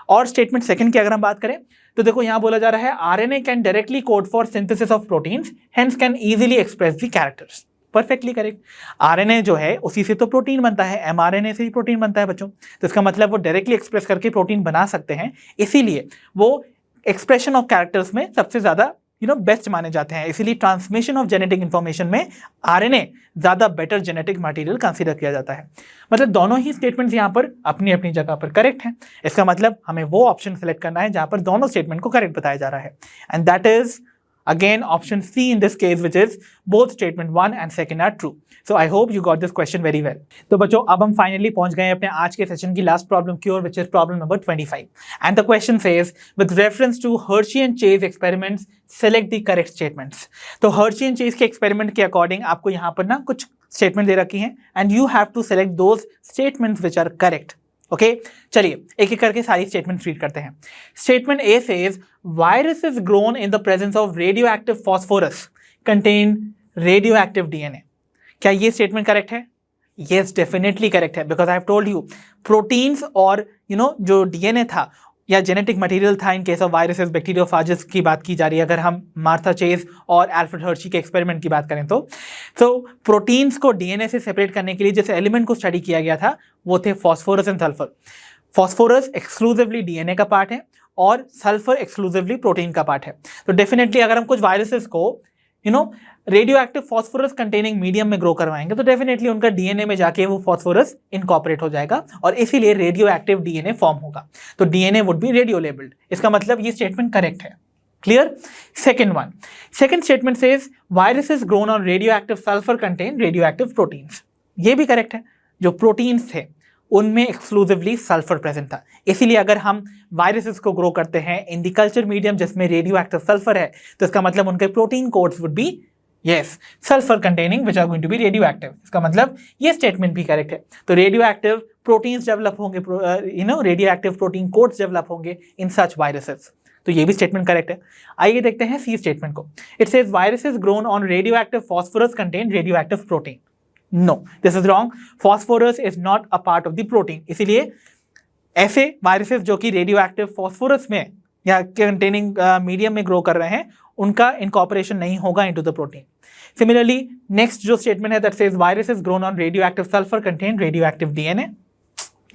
और स्टेटमेंट सेकंड की अगर हम बात करें तो देखो यहां बोला जा रहा है RNA can directly code for synthesis of proteins, hence can easily express the characters. Perfectly correct. RNA जो है उसी से तो प्रोटीन बनता है, एमआरएनए से ही प्रोटीन बनता है बच्चों। तो इसका मतलब वो डायरेक्टली एक्सप्रेस करके प्रोटीन बना सकते हैं, इसीलिए वो एक्सप्रेशन ऑफ कैरेक्टर्स में सबसे ज्यादा बेस्ट माने जाते हैं। इसीलिए ट्रांसमिशन ऑफ जेनेटिक इंफॉर्मेशन में आरएनए ज्यादा बेटर जेनेटिक मटेरियल कंसीडर किया जाता है। मतलब दोनों ही स्टेटमेंट्स यहाँ पर अपनी अपनी जगह पर करेक्ट हैं। इसका मतलब हमें वो ऑप्शन सेलेक्ट करना है जहां पर दोनों स्टेटमेंट को करेक्ट बताया जा रहा है, and that is again option C in this case, which is both statement 1 and 2 are true. So I hope you got this question very well. तो बच्चों अब हम फाइनली पहुंच गए अपने आज के सेशन की लास्ट प्रॉब्लम की ओर, which is problem number 25. And the question says with reference to Hershey and Chase experiments, select the correct statements. तो Hershey and Chase के एक्सपेरिमेंट के अकॉर्डिंग आपको यहाँ पर ना कुछ स्टेटमेंट दे रखी हैं and you have to select those statements which are correct. Okay चलिए एक एक करके सारी स्टेटमेंट रीड करते हैं। Statement A says viruses grown in the presence of radio active phosphorus contain radio active DNA. क्या ये स्टेटमेंट करेक्ट है? यस, डेफिनेटली करेक्ट है, because I have told you proteins और जो डीएनए था या जेनेटिक मटेरियल था इन केस ऑफ वायरसेस, बैक्टीरियोफाजेस की बात की जा रही है। अगर हम मार्था चेज और अल्फ्रेड हर्शी के एक्सपेरिमेंट की बात करें तो प्रोटीन्स को डीएनए से सेपरेट करने के लिए जिस एलिमेंट को स्टडी किया गया था वो थे phosphorus and sulphur. Phosphorus exclusively DNA का पार्ट है और सल्फर एक्सक्लूसिवली प्रोटीन का पार्ट है। तो डेफिनेटली अगर हम कुछ वायरसेस को radio active phosphorus containing medium में ग्रो करवाएंगे तो डेफिनेटली उनका डीएनए में जाके वो फॉस्फोरस इनकॉर्पोरेट हो जाएगा और इसीलिए रेडियो एक्टिव डीएनए फॉर्म होगा। तो DNA would be radio labelled. इसका मतलब ये स्टेटमेंट करेक्ट है। Clear? Second statement says viruses grown on radio active sulphur contain radio active proteins. ये भी करेक्ट है। जो प्रोटीन्स थे उनमें एक्सक्लूसिवली सल्फर प्रेजेंट था, इसीलिए अगर हम वायरसेस को ग्रो करते हैं इन द कल्चर मीडियम जिसमें रेडियो एक्टिव सल्फर है तो इसका मतलब उनके protein codes would be yes sulphur containing which are going to be radio active. इसका मतलब ये स्टेटमेंट भी करेक्ट है। तो रेडियो एक्टिव प्रोटीन्स डेवलप होंगे, radio active protein codes develop होंगे इन सच वायरसेस। तो ये भी स्टेटमेंट करेक्ट है। आइए देखते हैं सी स्टेटमेंट को। It says viruses grown on radio active phosphorus contain radio active protein. No, this is wrong. Phosphorus is not a part of the protein. इसीलिए ऐसे वायरसेस जो कि रेडियो एक्टिव फॉस्फोरस में या कंटेनिंग मीडियम में grow कर रहे हैं, उनका इनकॉर्पोरेशन नहीं होगा into the protein. Similarly next जो स्टेटमेंट है that says viruses grown on radio active sulphur contain radio active DNA,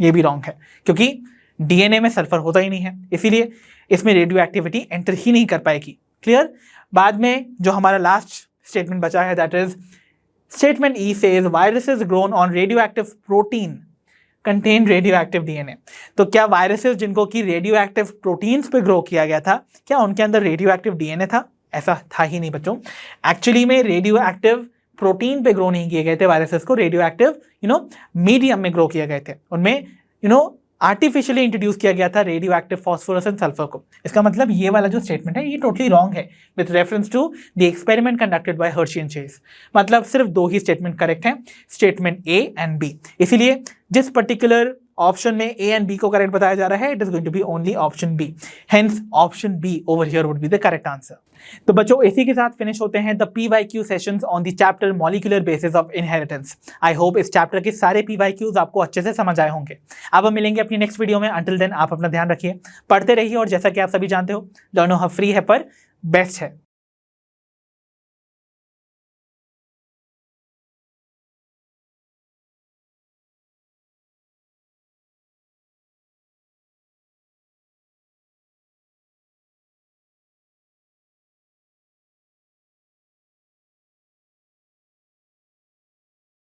ये भी रॉन्ग है क्योंकि डीएनए में सल्फर होता ही नहीं है, इसीलिए इसमें रेडियो एक्टिविटी एंटर ही नहीं कर पाएगी। क्लियर। बाद में जो हमारा लास्ट स्टेटमेंट बचा है that is statement E says viruses grown on radio active protein contain radio active DNA. तो क्या वायरसेस जिनको कि रेडियो एक्टिव प्रोटीन्स पे ग्रो किया गया था, क्या उनके अंदर रेडियो एक्टिव डीएनए था? ऐसा था ही नहीं बच्चों। एक्चुअली में रेडियो एक्टिव प्रोटीन पे ग्रो नहीं किए गए थे वायरसेस को, रेडियो एक्टिव मीडियम में ग्रो किए गए थे। उनमें आर्टिफिशियली इंट्रोड्यूस किया गया था radio active phosphorus and sulphur को। इसका मतलब ये वाला जो स्टेटमेंट है ये टोटली रॉन्ग है with reference to the experiment conducted by Hershey and Chase. मतलब सिर्फ दो ही स्टेटमेंट करेक्ट हैं, स्टेटमेंट ए एंड बी। इसीलिए जिस पर्टिकुलर ऑप्शन में ए एंड बी को करेक्ट बताया जा रहा है, it is going to be only option B. Hence option B over here would be the correct answer. तो बच्चों इसी के साथ फिनिश होते हैं the PYQ sessions on the chapter molecular basis of inheritance. I hope इस chapter के सारे PYQs आपको अच्छे से समझ आए होंगे। अब हम मिलेंगे अपनी नेक्स्ट वीडियो में। अंटिल देन आप अपना ध्यान रखिए, पढ़ते रहिए और जैसा कि आप सभी जानते हो लर्नो हब फ्री है पर बेस्ट है।